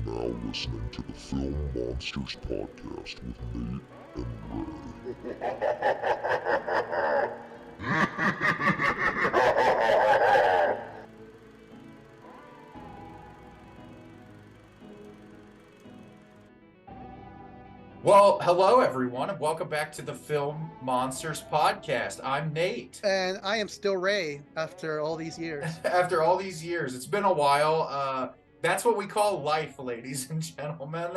now listening to the Film Monsters podcast with Nate and Ray. Well, hello everyone, and welcome back to the Film Monsters podcast. I'm Nate. And I am still Ray after all these years. After all these years, it's been a while. That's what we call life, ladies and gentlemen.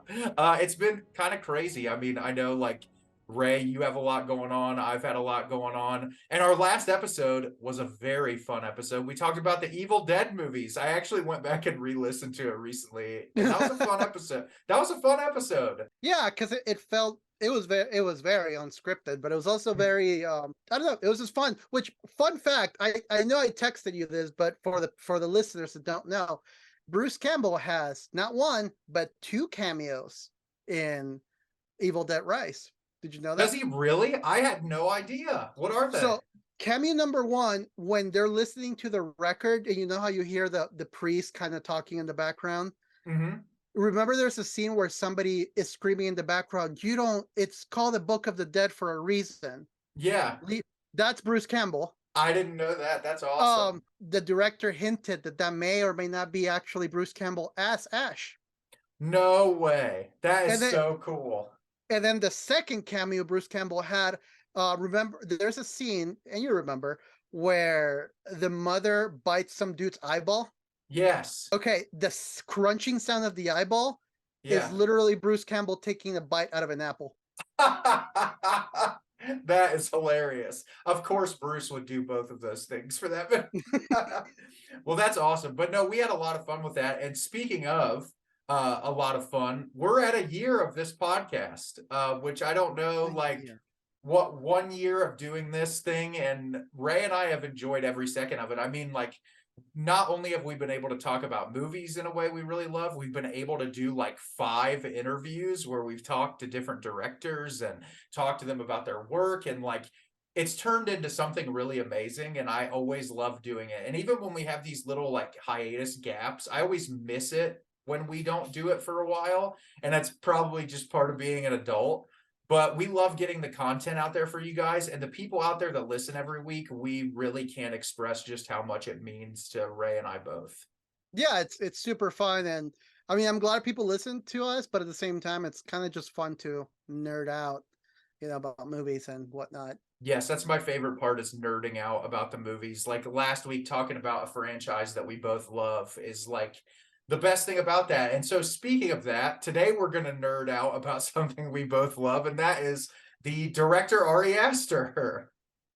It's been kind of crazy. I mean, I know, like, Ray, you have a lot going on. I've had a lot going on. And our last episode was a very fun episode. We talked about the Evil Dead movies. I actually went back and re-listened to it recently, and that was a fun episode. That was a fun episode. Yeah, because it felt it was very unscripted, but it was also very I don't know, it was just fun. Which fun fact, I know I texted you this, but for the listeners that don't know, Bruce Campbell has not one but two cameos in Evil Dead Rise. Did you know that? Does he really? I had no idea. What are they? So cameo number one, when they're listening to the record, and you know how you hear the priest kind of talking in the background. Mm-hmm. Remember, there's a scene where somebody is screaming in the background. You don't. It's called the Book of the Dead for a reason. Yeah. That's Bruce Campbell. I didn't know that. That's awesome. The director hinted that may or may not be actually Bruce Campbell as Ash. No way. That is so cool. And then the second cameo Bruce Campbell had, remember, there's a scene, and you remember, where the mother bites some dude's eyeball. Yes. Okay, the crunching sound of the eyeball is literally Bruce Campbell taking a bite out of an apple. That is hilarious. Of course, Bruce would do both of those things for that. Well, that's awesome. But no, we had a lot of fun with that. And speaking of a lot of fun, we're at a year of this podcast, which I don't know, like, what 1 year of doing this thing. And Ray and I have enjoyed every second of it. I mean, like, not only have we been able to talk about movies in a way we really love, we've been able to do like 5 interviews where we've talked to different directors and talked to them about their work. And like, it's turned into something really amazing. And I always love doing it. And even when we have these little like hiatus gaps, I always miss it when we don't do it for a while. And that's probably just part of being an adult. But we love getting the content out there for you guys, and the people out there that listen every week. We really can't express just how much it means to Ray and I both. Yeah, it's super fun, and I mean, I'm glad people listen to us, but at the same time, it's kind of just fun to nerd out, about movies and whatnot. Yes, that's my favorite part, is nerding out about the movies. Like last week, talking about a franchise that we both love is like the best thing about that. And so speaking of that, today we're going to nerd out about something we both love, and that is the director Ari Aster.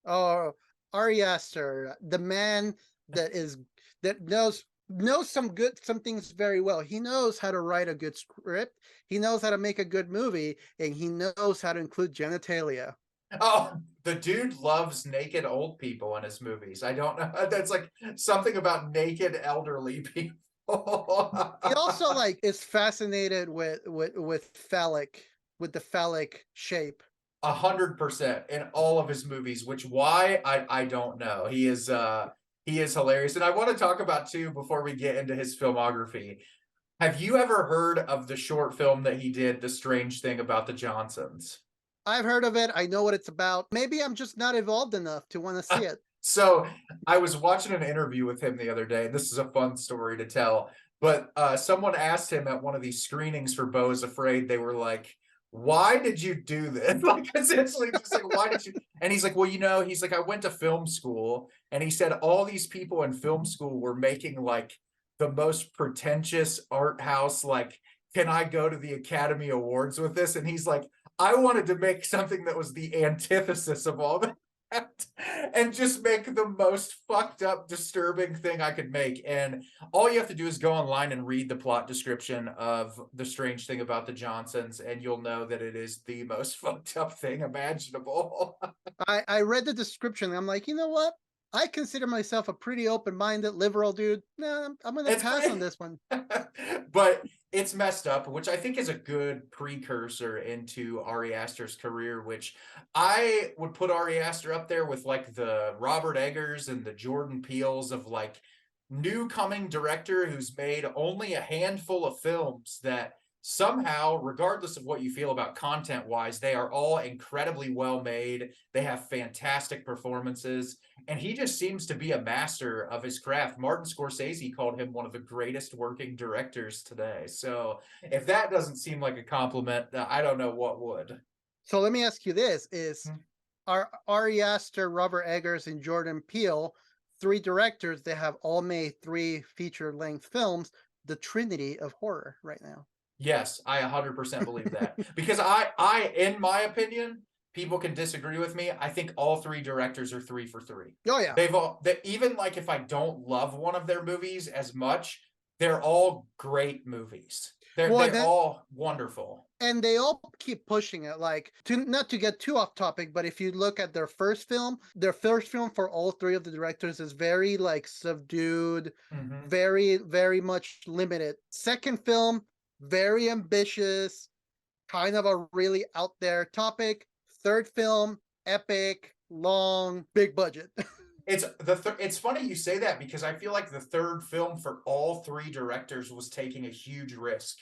Oh, Ari Aster, the man that knows some things very well. He knows how to write a good script. He knows how to make a good movie, and he knows how to include genitalia. Oh, the dude loves naked old people in his movies. I don't know. That's like something about naked elderly people. He also like is fascinated with the phallic shape. 100% in all of his movies, which why I don't know. He is hilarious. And I want to talk about too, before we get into his filmography. Have you ever heard of the short film that he did, The Strange Thing About the Johnsons? I've heard of it. I know what it's about. Maybe I'm just not evolved enough to want to see it. So I was watching an interview with him the other day, and this is a fun story to tell. But someone asked him at one of these screenings for Beau is Afraid, they were like, why did you do this? Like, essentially just like, why did you? And he's like, well, he's like, I went to film school. And he said all these people in film school were making like the most pretentious art house, like, can I go to the Academy Awards with this? And he's like, I wanted to make something that was the antithesis of all that. And just make the most fucked up, disturbing thing I could make. And all you have to do is go online and read the plot description of The Strange Thing About the Johnsons, and you'll know that it is the most fucked up thing imaginable. I read the description, and I'm like, you know what? I consider myself a pretty open-minded, liberal dude. No, I'm going to pass on this one. But it's messed up, which I think is a good precursor into Ari Aster's career, which I would put Ari Aster up there with like the Robert Eggers and the Jordan Peels of like new coming director who's made only a handful of films that somehow, regardless of what you feel about content wise, they are all incredibly well made. They have fantastic performances, and he just seems to be a master of his craft. Martin Scorsese called him one of the greatest working directors today. So if that doesn't seem like a compliment, I don't know what would. So let me ask you this: are Ari Aster, Robert Eggers, and Jordan Peele, three directors that have all made 3 feature-length films, the trinity of horror right now? Yes, I 100% believe that. Because in my opinion, people can disagree with me. I think all 3 directors are 3 for 3. Oh yeah. Even like if I don't love one of their movies as much, they're all great movies. They're all wonderful. And they all keep pushing it, like, not to get too off topic, but if you look at their first film for all 3 of the directors is very like subdued, very, very much limited. Second film, very ambitious, kind of a really out there topic. Third film, epic, long, big budget. It's funny you say that, because I feel like the third film for all 3 directors was taking a huge risk.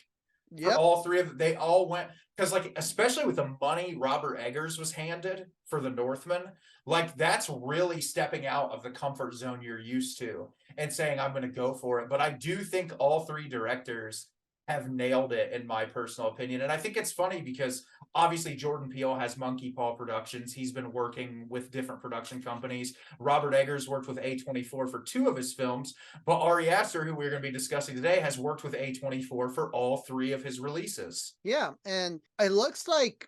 For all 3 of them, they all went, because like, especially with the money Robert Eggers was handed for The Northman, like that's really stepping out of the comfort zone you're used to and saying, I'm going to go for it. But I do think all 3 directors have nailed it, in my personal opinion. And I think it's funny because obviously Jordan Peele has Monkey Paw Productions. He's been working with different production companies. Robert Eggers worked with A24 for 2 of his films, but Ari Aster, who we're going to be discussing today, has worked with A24 for all 3 of his releases. Yeah, and it looks like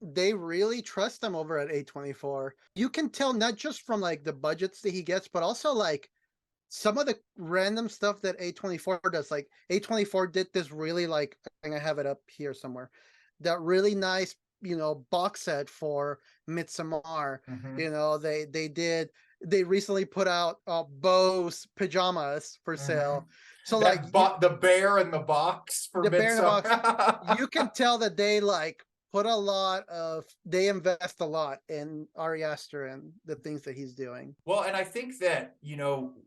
they really trust him over at A24. You can tell not just from like the budgets that he gets, but also like some of the random stuff that A24 does. Like A24 did this really, like, I think I have it up here somewhere, that really nice, box set for Midsommar. They recently put out Bo's pajamas for sale. So like the bear in the box for the bear in the box, Midsommar. you can tell that they like they invest a lot in Ari Aster and the things that he's doing. Well, and I think that,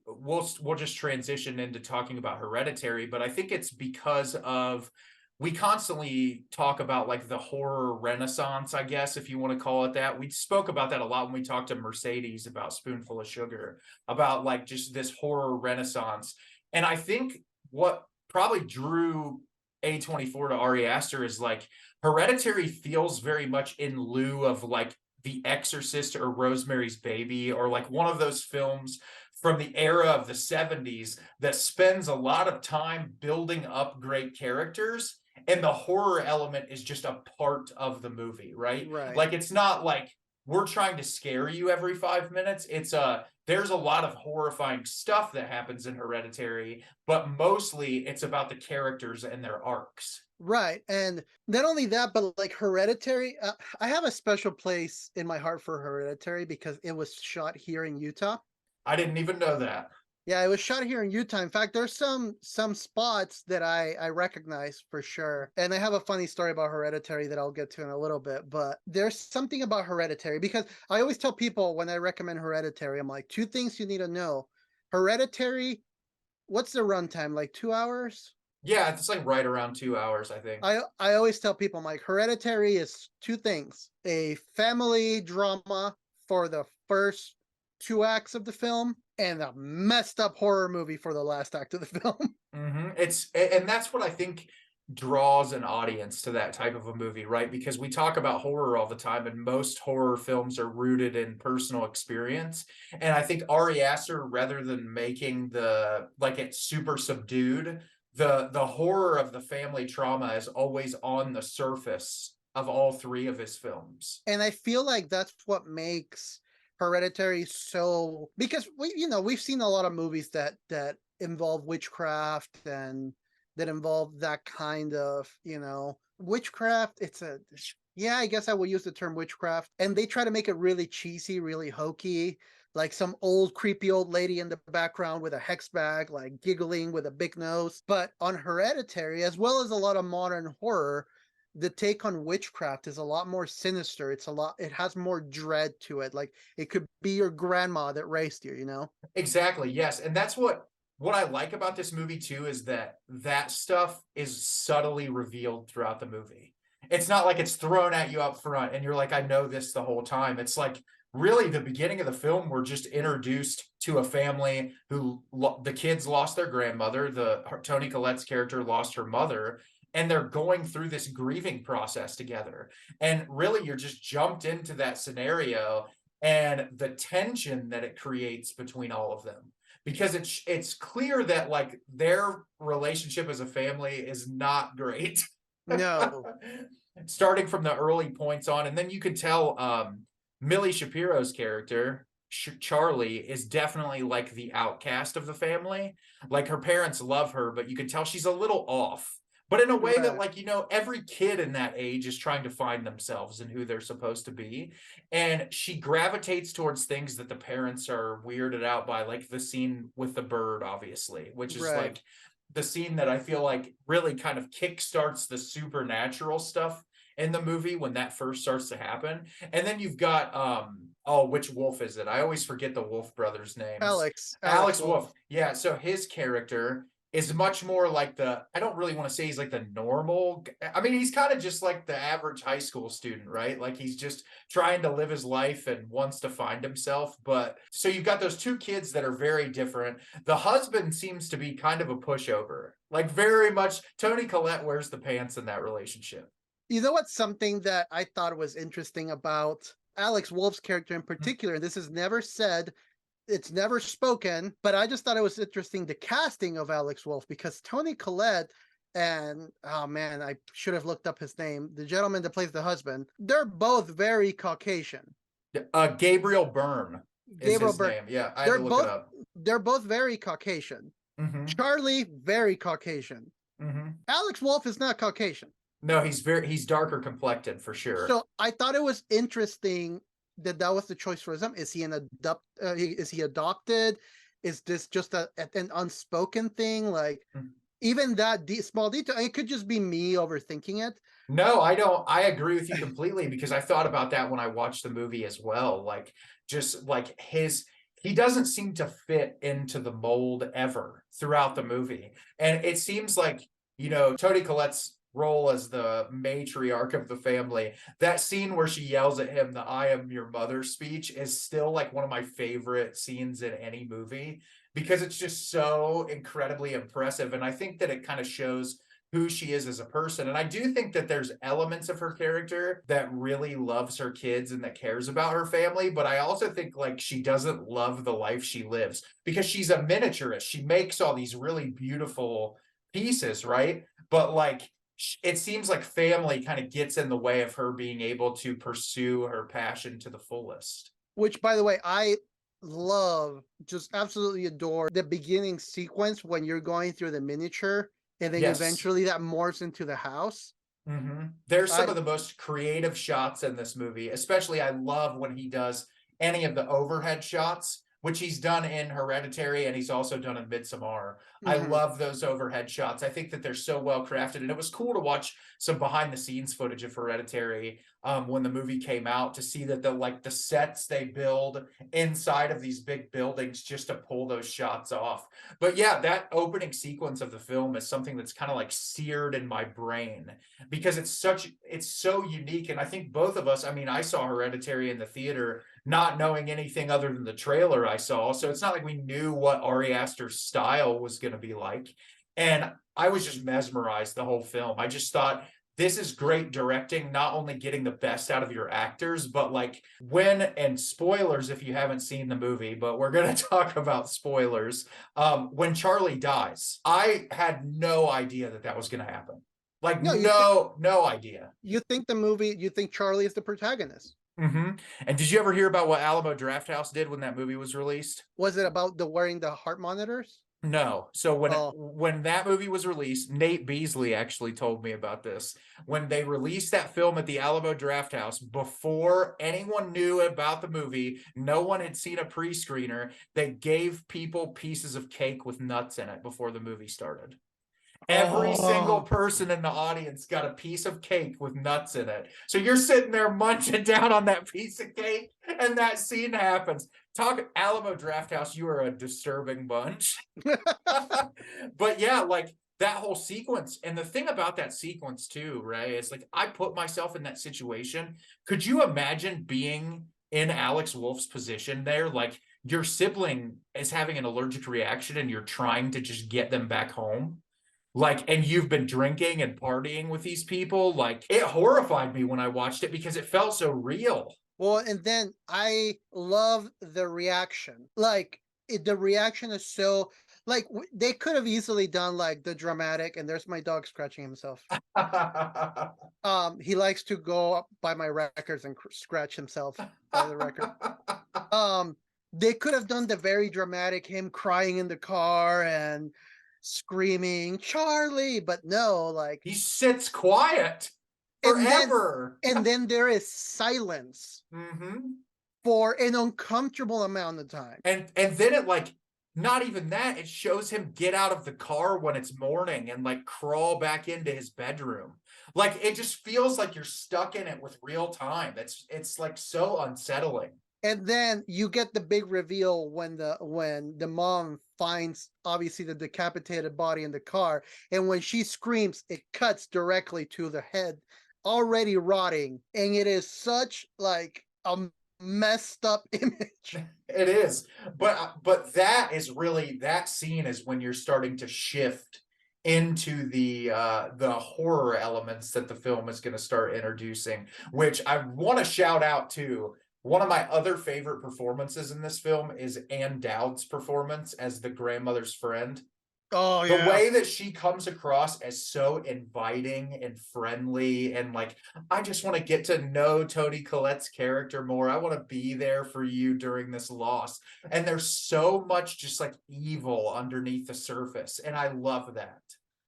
we'll just transition into talking about Hereditary, but I think it's because of, we constantly talk about like the horror renaissance, I guess, if you want to call it that. We spoke about that a lot when we talked to Mercedes about Spoonful of Sugar, about like just this horror renaissance. And I think what probably drew A24 to Ari Aster is like, Hereditary feels very much in lieu of like The Exorcist or Rosemary's Baby, or like one of those films from the era of the 70s that spends a lot of time building up great characters, and the horror element is just a part of the movie, right? Like, it's not like we're trying to scare you every 5 minutes. There's a lot of horrifying stuff that happens in Hereditary, but mostly it's about the characters and their arcs. Right. And not only that, but like Hereditary, I have a special place in my heart for Hereditary because it was shot here in Utah. I didn't even know that. Yeah, it was shot here in Utah. In fact, there's some spots that I recognize for sure. And I have a funny story about Hereditary that I'll get to in a little bit. But there's something about Hereditary, because I always tell people when I recommend Hereditary, I'm like, 2 things you need to know. Hereditary, what's the runtime? Like 2 hours? Yeah, it's like right around 2 hours, I think. I always tell people, I'm like, Hereditary is 2 things: a family drama for the first 2 acts of the film, and a messed up horror movie for the last act of the film. And that's what I think draws an audience to that type of a movie, right? Because we talk about horror all the time, and most horror films are rooted in personal experience. And I think Ari Aster, rather than making it super subdued, the horror of the family trauma is always on the surface of all 3 of his films. And I feel like that's what makes Hereditary so, because we've seen a lot of movies that involve witchcraft and that involve that kind of, witchcraft. I guess I will use the term witchcraft, and they try to make it really cheesy, really hokey, like some old creepy old lady in the background with a hex bag, like giggling with a big nose. But on Hereditary, as well as a lot of modern horror, the take on witchcraft is a lot more sinister. It has more dread to it. Like, it could be your grandma that raised you, Exactly. Yes. And that's what what I like about this movie too is that stuff is subtly revealed throughout the movie. It's not like it's thrown at you up front and you're like, I know this the whole time. It's like really the beginning of the film, we're just introduced to a family who the kids lost their grandmother. Toni Collette's character lost her mother, and they're going through this grieving process together. And really, you're just jumped into that scenario and the tension that it creates between all of them. Because it's clear that like their relationship as a family is not great. No. Starting from the early points on, and then you could tell Millie Shapiro's character Charlie is definitely like the outcast of the family. Like her parents love her, but you can tell she's a little off. But in a way that, like, every kid in that age is trying to find themselves and who they're supposed to be. And she gravitates towards things that the parents are weirded out by, like the scene with the bird, obviously, which is like the scene that I feel like really kind of kickstarts the supernatural stuff in the movie when that first starts to happen. And then you've got which Wolf is it? I always forget the Wolf brothers' names. Alex Wolf. Yeah, so his character is much more like I don't really want to say he's like the normal. I mean, he's kind of just like the average high school student, right? Like he's just trying to live his life and wants to find himself. But so you've got those two kids that are very different. The husband seems to be kind of a pushover, like very much. Toni Collette wears the pants in that relationship. You know what's something that I thought was interesting about Alex Wolff's character in particular? This is never said, it's never spoken, but I just thought it was interesting, the casting of Alex Wolff, because Toni Collette and, oh man, I should have looked up his name, the gentleman that plays the husband, they're both very Caucasian. Gabriel Byrne is his name. Yeah, I had to look it up. They're both very Caucasian. Mm-hmm. Charlie, very Caucasian. Mm-hmm. Alex Wolff is not Caucasian. No, he's darker complected for sure. So I thought it was interesting that was the choice for him. Is he is he adopted? Is this just an unspoken thing? Like even that small detail, it could just be me overthinking it. No, I don't. I agree with you completely because I thought about that when I watched the movie as well. Like just like he doesn't seem to fit into the mold ever throughout the movie. And it seems like, Toni Collette's role as the matriarch of the family, that scene where she yells at him the "I am your mother" speech is still like one of my favorite scenes in any movie because it's just so incredibly impressive. And I think that it kind of shows who she is as a person. And I do think that there's elements of her character that really loves her kids and that cares about her family. But I also think like she doesn't love the life she lives because she's a miniaturist. She makes all these really beautiful pieces, right? But like, it seems like family kind of gets in the way of her being able to pursue her passion to the fullest. Which, by the way, I love, just absolutely adore the beginning sequence when you're going through the miniature and then eventually that morphs into the house. Mm-hmm. There's some of the most creative shots in this movie, especially I love when he does any of the overhead shots, which he's done in Hereditary and he's also done in Midsommar. Mm-hmm. I love those overhead shots. I think that they're so well crafted. And it was cool to watch some behind the scenes footage of Hereditary when the movie came out to see that the sets they build inside of these big buildings just to pull those shots off. But yeah, that opening sequence of the film is something that's kind of like seared in my brain because it's so unique. And I think both of us, I mean, I saw Hereditary in the theater not knowing anything other than the trailer I saw. So it's not like we knew what Ari Aster's style was going to be like. And I was just mesmerized the whole film. I just thought, this is great directing, not only getting the best out of your actors, but like and spoilers if you haven't seen the movie, but we're going to talk about spoilers. When Charlie dies, I had no idea that was going to happen. Like no idea. You think Charlie is the protagonist. Mm-hmm. And did you ever hear about what Alamo Drafthouse did when that movie was released? Was it about wearing the heart monitors? No. So when that movie was released, Nate Beasley actually told me about this. When they released that film at the Alamo Drafthouse, before anyone knew about the movie, no one had seen a pre-screener, they gave people pieces of cake with nuts in it before the movie started. Every single Oh. person in the audience got a piece of cake with nuts in it. So you're sitting there munching down on that piece of cake, and that scene happens. Talk Alamo Drafthouse, you are a disturbing bunch. But yeah, like that whole sequence. And the thing about that sequence too, right, is like I put myself in that situation. Could you imagine being in Alex Wolff's position there? Like your sibling is having an allergic reaction and you're trying to just get them back home. Like, and you've been drinking and partying with these people. Like, it horrified me when I watched it because it felt so real. Well, and then I love the reaction. Like the reaction is so like they could have easily done like the dramatic. And there's my dog scratching himself. He likes to go up by my records and scratch himself by the record. They could have done the very dramatic, him crying in the car and screaming Charlie, but no, like He sits quiet and forever. then there is silence for an uncomfortable amount of time. And then it like not even that, it shows him get out of the car when it's morning and like crawl back into his bedroom. Like it just feels like you're stuck in it with real time. It's like so unsettling. And then you get the big reveal when the mom finds obviously the decapitated body in the car, and when she screams, it cuts directly to the head already rotting, and it is such like a messed up image. It is, but that is really, that scene is when you're starting to shift into the horror elements that the film is going to start introducing, which I want to shout out to. One of my other favorite performances in this film is Ann Dowd's performance as the grandmother's friend. Oh The yeah. way that she comes across as so inviting and friendly, and like, I just want to get to know Toni Collette's character more. I want to be there for you during this loss. And there's so much just like evil underneath the surface, and I love that.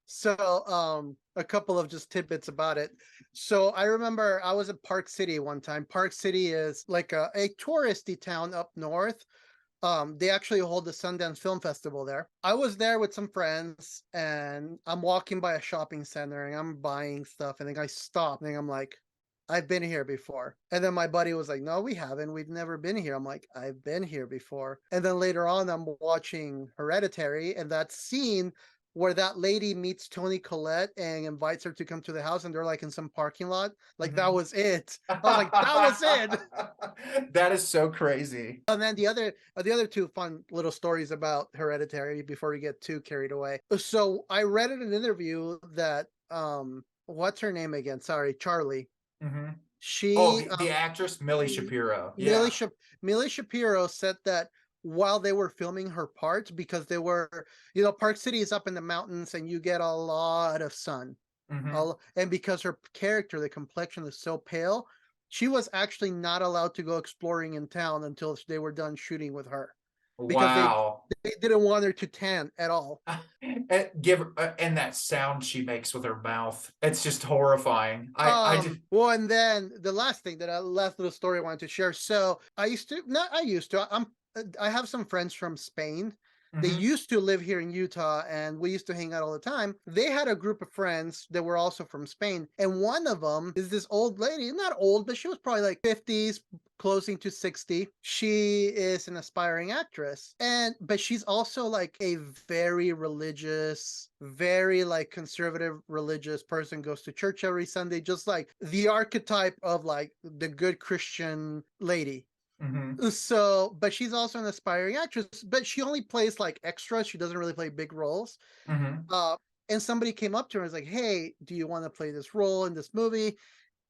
So a couple of just tidbits about it. So I remember I was at Park City one time. Park City is like a touristy town up north. They actually hold the Sundance Film Festival there. I was there with some friends, and I'm walking by a shopping center and I'm buying stuff, and then I stop and I'm like, I've been here before. And then my buddy was like, no, we haven't. We've never been here. I'm like, I've been here before. And then later on, I'm watching Hereditary, and that scene where that lady meets Toni Collette and invites her to come to the house, and they're like in some parking lot. Like that was it. I was like, that was it. That is so crazy. And then the other two fun little stories about Hereditary before we get too carried away. So I read in an interview that what's her name again? Sorry, Charlie. She the actress Millie Shapiro. Yeah. Millie Shapiro said that while they were filming her parts, because they were, Park City is up in the mountains and you get a lot of sun. And because her character, the complexion is so pale, she was actually not allowed to go exploring in town until they were done shooting with her. Because they didn't want her to tan at all. And that sound she makes with her mouth, it's just horrifying. Well, and then the last little story I wanted to share. So I have some friends from Spain. They used to live here in Utah, and we used to hang out all the time. They had a group of friends that were also from Spain, and one of them is this old lady, not old, but she was probably like 50s, closing to 60. She is an aspiring actress, but she's also like a very religious, very like conservative religious person, goes to church every Sunday, just like the archetype of like the good Christian lady. So, but she's also an aspiring actress, but she only plays like extras. She doesn't really play big roles. And somebody came up to her and was like, hey, do you want to play this role in this movie?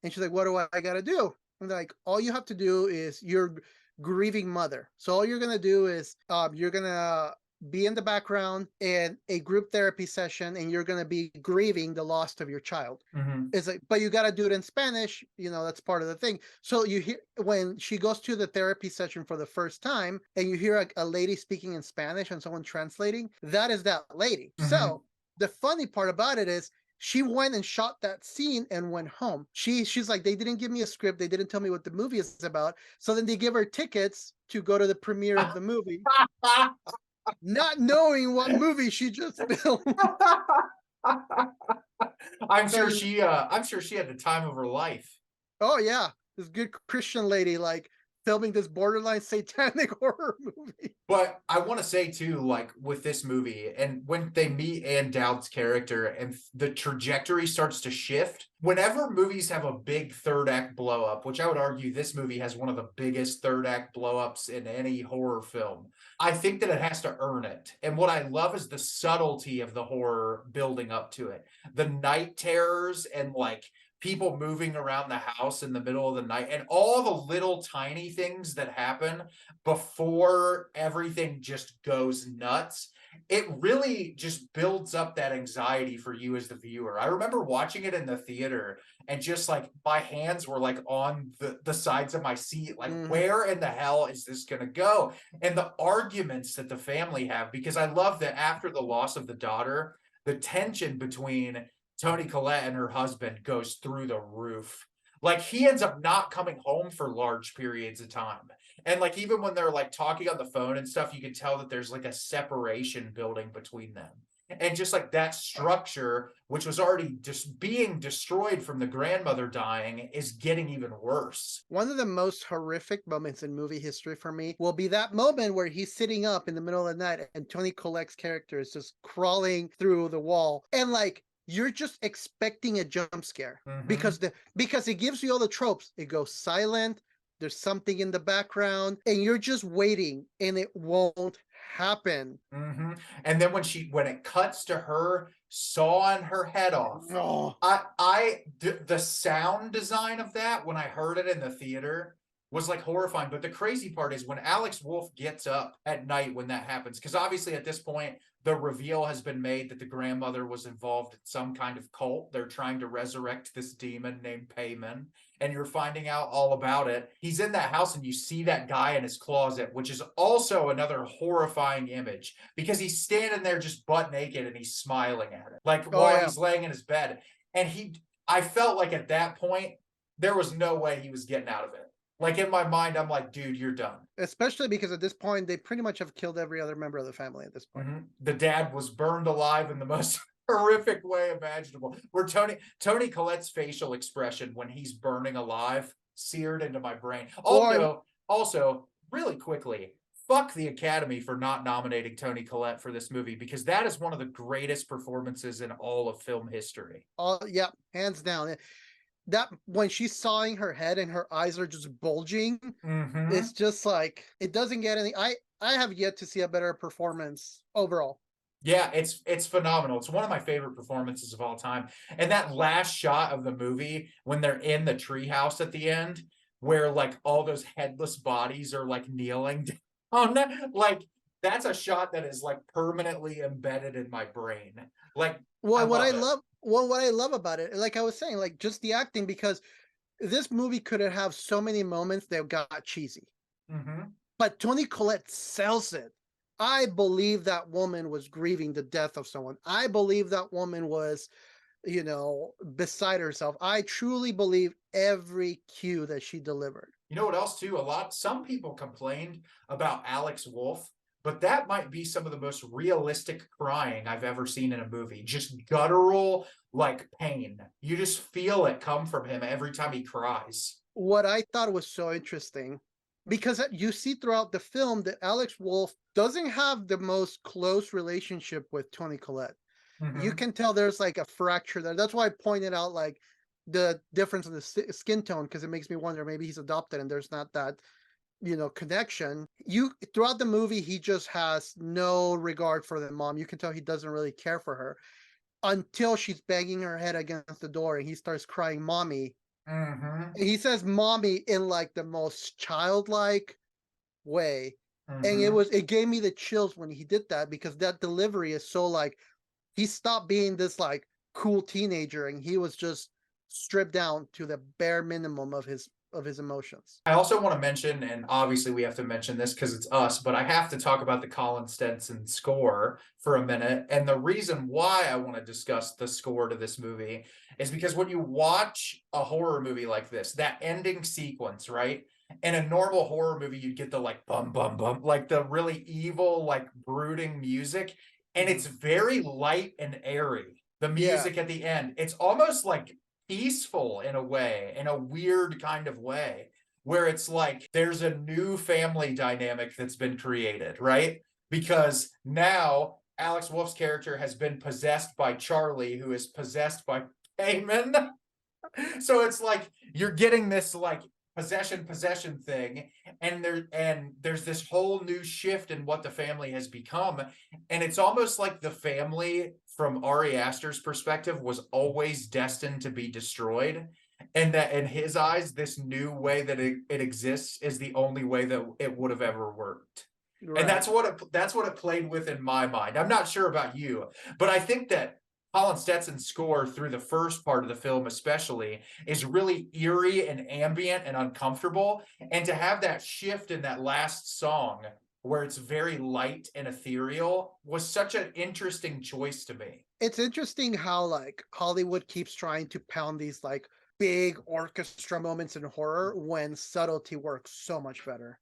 And she's like, what do I got to do? And they're like, all you have to do is you're grieving mother. So all you're going to do is you're going to be in the background in a group therapy session, and you're going to be grieving the loss of your child. It's like, but you got to do it in Spanish, that's part of the thing. So you hear when she goes to the therapy session for the first time, and you hear a lady speaking in Spanish and someone translating, that is that lady. So the funny part about it is she went and shot that scene and went home. She's like, they didn't give me a script. They didn't tell me what the movie is about. So then they give her tickets to go to the premiere of the movie. Not knowing what movie she just filmed. So, I'm sure she had the time of her life. oh yeah, this good Christian lady like filming this borderline satanic horror movie. But I want to say too, like with this movie, and when they meet Ann Dowd's character and the trajectory starts to shift, whenever movies have a big third act blow up, which I would argue this movie has one of the biggest third act blow ups in any horror film, I think that it has to earn it. And what I love is the subtlety of the horror building up to it. The night terrors and like people moving around the house in the middle of the night and all the little tiny things that happen before everything just goes nuts. It really just builds up that anxiety for you as the viewer. I remember watching it in the theater and just like my hands were like on the sides of my seat, like where in the hell is this gonna go? And the arguments that the family have, because I love that after the loss of the daughter, the tension between Toni Collette and her husband goes through the roof. Like he ends up not coming home for large periods of time. And like even when they're like talking on the phone and stuff, you can tell that there's like a separation building between them. And just like that structure, which was already just being destroyed from the grandmother dying, is getting even worse. One of the most horrific moments in movie history for me will be that moment where he's sitting up in the middle of the night and Toni Collette's character is just crawling through the wall. And like you're just expecting a jump scare because it gives you all the tropes. It goes silent, there's something in the background, and you're just waiting, and it won't happen. And then when it cuts to her sawing her head off, Oh. the sound design of that when I heard it in the theater was like horrifying. But the crazy part is when Alex Wolff gets up at night when that happens, because obviously at this point the reveal has been made that the grandmother was involved in some kind of cult. They're trying to resurrect this demon named Payman, and you're finding out all about it. He's in that house and you see that guy in his closet, which is also another horrifying image because he's standing there just butt naked and he's smiling at it, like while he's laying in his bed. And I felt like at that point, there was no way he was getting out of it. Like in my mind, I'm like, dude, you're done. Especially because at this point, they pretty much have killed every other member of the family at this point. The dad was burned alive in the most horrific way imaginable. Where Toni Collette's facial expression when he's burning alive seared into my brain. Also, really quickly, fuck the Academy for not nominating Toni Collette for this movie, because that is one of the greatest performances in all of film history. Yeah, hands down. That when she's sawing her head and her eyes are just bulging, it's just like it doesn't get any. I have yet to see a better performance overall. Yeah, it's phenomenal. It's one of my favorite performances of all time. And that last shot of the movie when they're in the treehouse at the end, where like all those headless bodies are like kneeling down, like that's a shot that is like permanently embedded in my brain. Like, what I love about it, like I was saying, like just the acting, because this movie could have so many moments that got cheesy, but Toni Collette sells it. I believe that woman was grieving the death of someone. I believe that woman was, beside herself. I truly believe every cue that she delivered. You know what else too? Some people complained about Alex Wolff, but that might be some of the most realistic crying I've ever seen in a movie. Just guttural, like pain. You just feel it come from him every time he cries. What I thought was so interesting, because you see throughout the film that Alex Wolff doesn't have the most close relationship with Toni Collette. You can tell there's like a fracture there. That's why I pointed out like the difference in the skin tone, because it makes me wonder maybe he's adopted and there's not that connection. Throughout the movie, he just has no regard for the mom. You can tell he doesn't really care for her until she's banging her head against the door and he starts crying, "Mommy." He says "mommy" in like the most childlike way. And it gave me the chills when he did that, because that delivery is so like he stopped being this like cool teenager and he was just stripped down to the bare minimum of his emotions. I also want to mention, and obviously we have to mention this because it's us, but I have to talk about the Colin Stetson score for a minute. And the reason why I want to discuss the score to this movie is because when you watch a horror movie like this, that ending sequence, right? In a normal horror movie, you'd get the like bum, bum, bum, like the really evil, like brooding music. And it's very light and airy. The music at the end, it's almost like peaceful in a way, in a weird kind of way, where it's like there's a new family dynamic that's been created, right? Because now Alex Wolff's character has been possessed by Charlie, who is possessed by Payman. So it's like you're getting this like possession thing, and there's this whole new shift in what the family has become, and it's almost like the family from Ari Aster's perspective was always destined to be destroyed, and that in his eyes this new way that it exists is the only way that it would have ever worked. Right. And that's what it played with in my mind. I'm not sure about you, but I think that Colin Stetson's score through the first part of the film especially is really eerie and ambient and uncomfortable. And to have that shift in that last song where it's very light and ethereal was such an interesting choice to me. It's interesting how like Hollywood keeps trying to pound these like big orchestra moments in horror when subtlety works so much better.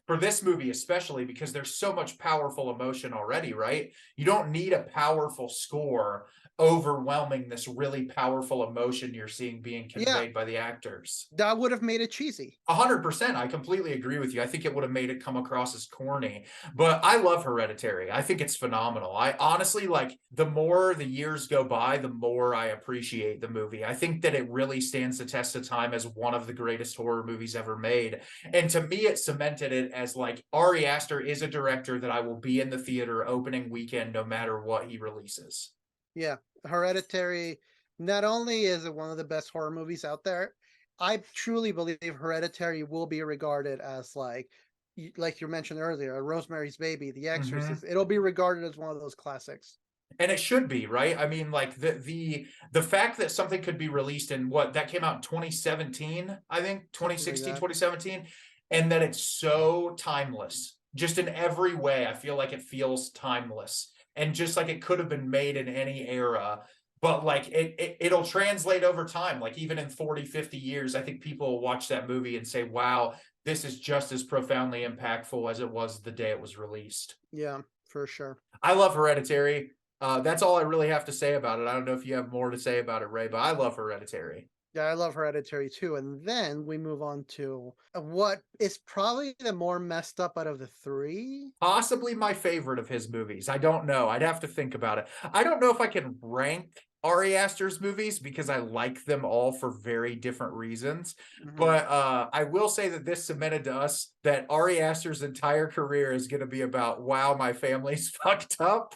For this movie especially, because there's so much powerful emotion already, right? You don't need a powerful score overwhelming this really powerful emotion you're seeing being conveyed by the actors. That would have made it cheesy. 100%. I completely agree with you. I think it would have made it come across as corny, but I love Hereditary. I think it's phenomenal. I honestly, like, the more the years go by, the more I appreciate the movie. I think that it really stands the test of time as one of the greatest horror movies ever made. And to me, it cemented it as like Ari Aster is a director that I will be in the theater opening weekend no matter what he releases. Yeah, Hereditary, not only is it one of the best horror movies out there, I truly believe Hereditary will be regarded as like you mentioned earlier, Rosemary's Baby, The Exorcist. It'll be regarded as one of those classics. And it should be, right? I mean, like the fact that something could be released in what that came out in 2017, I think 2016, 2017, and that it's so timeless, just in every way. I feel like it feels timeless. And just like it could have been made in any era, but like it'll translate over time. Like even in 40, 50 years, I think people will watch that movie and say, wow, this is just as profoundly impactful as it was the day it was released. Yeah, for sure. I love Hereditary. That's all I really have to say about it. I don't know if you have more to say about it, Ray, but I love Hereditary. Yeah, I love Hereditary too. And then we move on to what is probably the more messed up out of the three. Possibly my favorite of his movies. I don't know. I'd have to think about it. I don't know if I can rank Ari Aster's movies because I like them all for very different reasons. But I will say that this cemented to us that Ari Aster's entire career is going to be about, wow, my family's fucked up.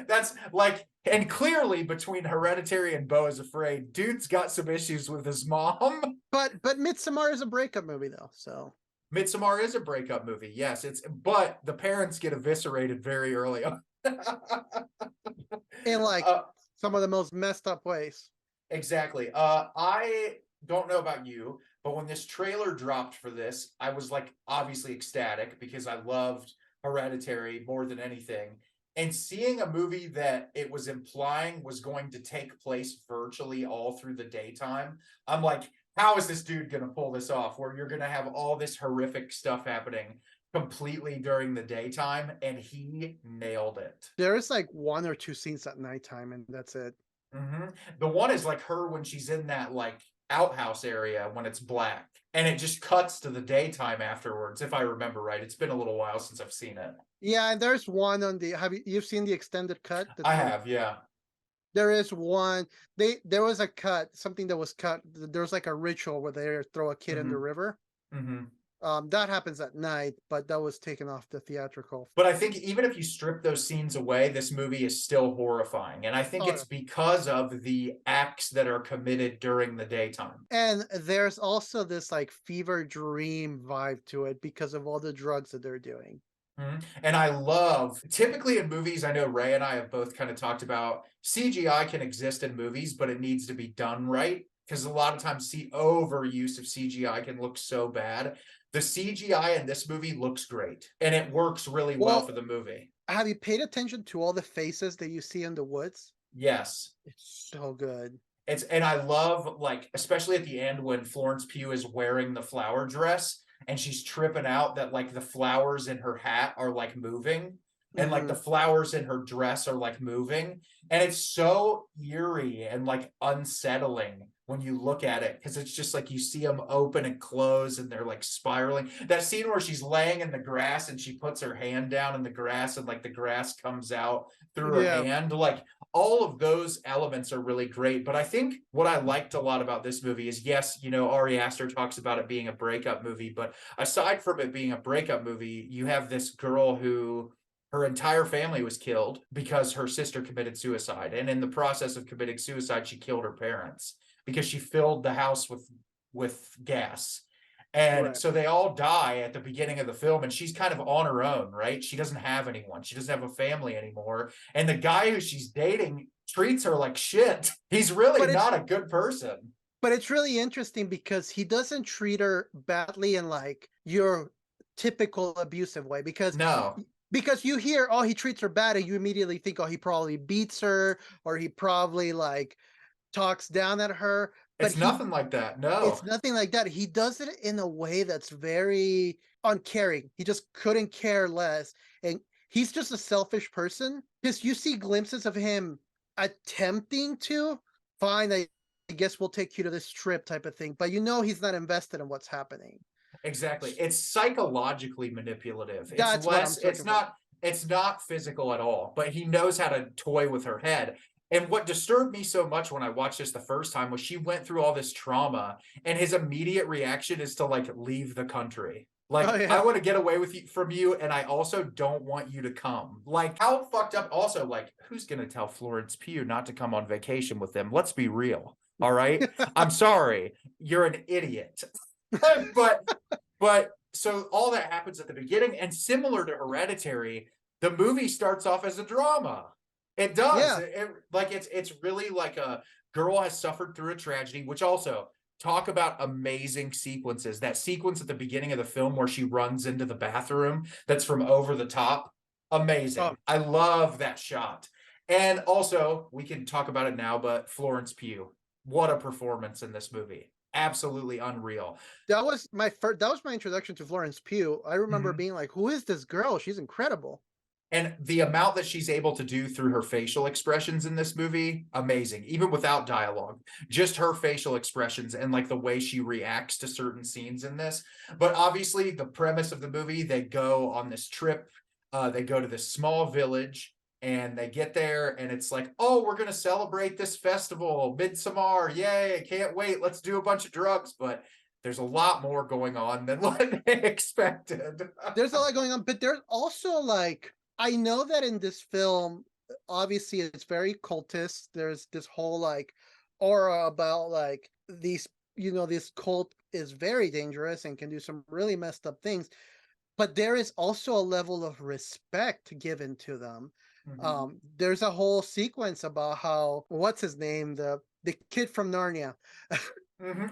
That's like, and clearly between Hereditary and Beau is Afraid, dude's got some issues with his mom. But Midsommar is a breakup movie though, so. Midsommar is a breakup movie, yes. But the parents get eviscerated very early on. In like some of the most messed up ways. Exactly. I don't know about you, but when this trailer dropped for this, I was like obviously ecstatic because I loved Hereditary more than anything. And seeing a movie that it was implying was going to take place virtually all through the daytime, I'm like, how is this dude going to pull this off where you're going to have all this horrific stuff happening completely during the daytime? And he nailed it. There is like one or two scenes at nighttime and that's it. The one is like her when she's in that like outhouse area when it's black, and it just cuts to the daytime afterwards, if I remember right. It's been a little while since I've seen it. Yeah, and there's one on the you've seen the extended cut? I have, yeah. There is one. There was a cut, something that was cut. There was like a ritual where they throw a kid in the river. That happens at night, but that was taken off the theatrical. But I think even if you strip those scenes away, this movie is still horrifying. And I think it's because of the acts that are committed during the daytime. And there's also this like fever dream vibe to it because of all the drugs that they're doing. And I love, typically in movies, I know Ray and I have both kind of talked about CGI can exist in movies, but it needs to be done right. Because a lot of times overuse of CGI can look so bad. The CGI in this movie looks great, and it works really well for the movie. Have you paid attention to all the faces that you see in the woods? Yes. It's so good. And I love, like, especially at the end when Florence Pugh is wearing the flower dress and she's tripping out that like the flowers in her hat are like moving. and like the flowers in her dress are like moving, and it's so eerie and like unsettling when you look at it, because it's just like you see them open and close and they're like spiraling. That scene where she's laying in the grass and she puts her hand down in the grass and like the grass comes out through her Yeah. hand, like all of those elements are really great. But I think what I liked a lot about this movie is, yes, you know, Ari Aster talks about it being a breakup movie, but aside from it being a breakup movie, you have this girl who her entire family was killed because her sister committed suicide, and in the process of committing suicide, she killed her parents because she filled the house with gas. And Right. so they all die at the beginning of the film, and she's kind of on her own, right? She doesn't have anyone. She doesn't have a family anymore. And the guy who she's dating treats her like shit. He's really But it's not a good person. but it's really interesting because he doesn't treat her badly in like your typical abusive way, No, because you hear, oh, he treats her bad, and you immediately think, oh, he probably beats her, or he probably like talks down at her. But it's nothing like that. it's No. nothing like that. He does it in a way that's very uncaring. He just couldn't care less. And he's just a selfish person. Because you see glimpses of him attempting to, fine, I guess we'll take you to this trip type of thing. But you know he's not invested in what's happening. Exactly. It's psychologically manipulative. It's That's what I'm less, looking for. it's not physical at all, but he knows how to toy with her head. And what disturbed me so much when I watched this the first time was she went through all this trauma, and his immediate reaction is to like leave the country. Like, Oh, yeah. I want to get away with you from you, and I also don't want you to come. Like, how fucked up. Also, like, who's gonna tell Florence Pugh not to come on vacation with them? Let's be real. All right. I'm sorry. You're an idiot. but so all that happens at the beginning, and similar to Hereditary, the movie starts off as a drama. It does. Yeah. It's really like a girl has suffered through a tragedy, which also talk about amazing sequences. That sequence at the beginning of the film where she runs into the bathroom that's from over the top. Amazing. Oh. I love that shot. And also, we can talk about it now, but Florence Pugh, what a performance in this movie. Absolutely unreal. That was my introduction to Florence Pugh. I remember Mhm. being like, who is this girl? She's incredible. And the amount that she's able to do through her facial expressions in this movie, amazing. Even without dialogue, just her facial expressions and like the way she reacts to certain scenes in this. But obviously, the premise of the movie, they go on this trip. They go to this small village, and they get there, and it's like, oh, we're going to celebrate this festival, Midsummer. Yay, can't wait. Let's do a bunch of drugs. But there's a lot more going on than what they expected. There's a lot going on, but there's also like, I know that in this film, obviously it's very cultist. There's this whole like aura about like these, this cult is very dangerous and can do some really messed up things. But there is also a level of respect given to them. There's a whole sequence about how, what's his name, the kid from Narnia.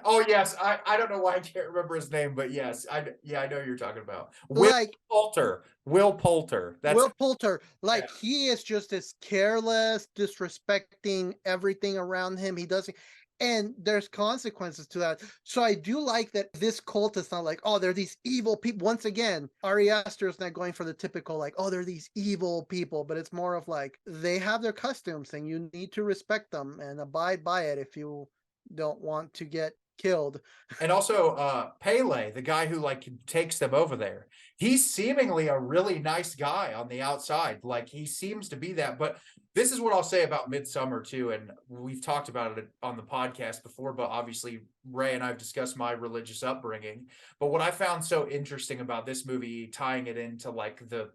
Oh yes, I don't know why I can't remember his name, but yes, I know who you're talking about. Like Poulter. Will Poulter. That's Will Poulter, like yeah. he is just as careless, disrespecting everything around him. He doesn't, and there's consequences to that. So I do like that this cult is not like, oh, they're these evil people. Once again, Ari Aster is not going for the typical like, oh, they're these evil people, but it's more of like they have their customs and you need to respect them and abide by it if you don't want to get killed. And also Pele, the guy who like takes them over there, he's seemingly a really nice guy on the outside. Like he seems to be that. But this is what I'll say about Midsummer too, and we've talked about it on the podcast before, but obviously Ray and I've discussed my religious upbringing. But what I found so interesting about this movie, tying it into like the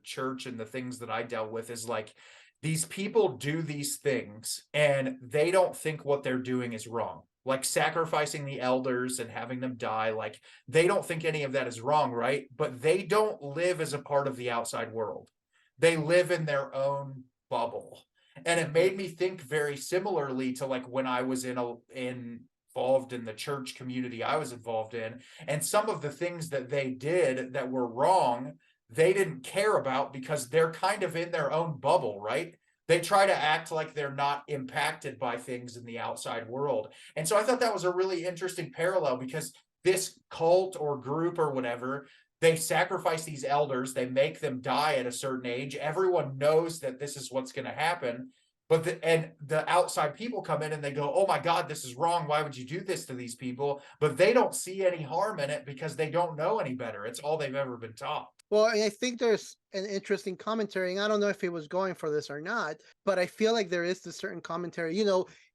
church and the things that I dealt with, is like these people do these things and they don't think what they're doing is wrong. Like sacrificing the elders and having them die, like they don't think any of that is wrong, right? But they don't live as a part of the outside world. They live in their own bubble. And it made me think very similarly to like when I was involved in the church community I was involved in, and some of the things that they did that were wrong, they didn't care about because they're kind of in their own bubble, right? They try to act like they're not impacted by things in the outside world. And so I thought that was a really interesting parallel, because this cult or group or whatever, they sacrifice these elders, they make them die at a certain age. Everyone knows that this is what's going to happen. But the outside people come in and they go, oh my God, this is wrong. Why would you do this to these people? But they don't see any harm in it because they don't know any better. It's all they've ever been taught. Well, I think there's an interesting commentary, and I don't know if he was going for this or not, but I feel like there is this certain commentary,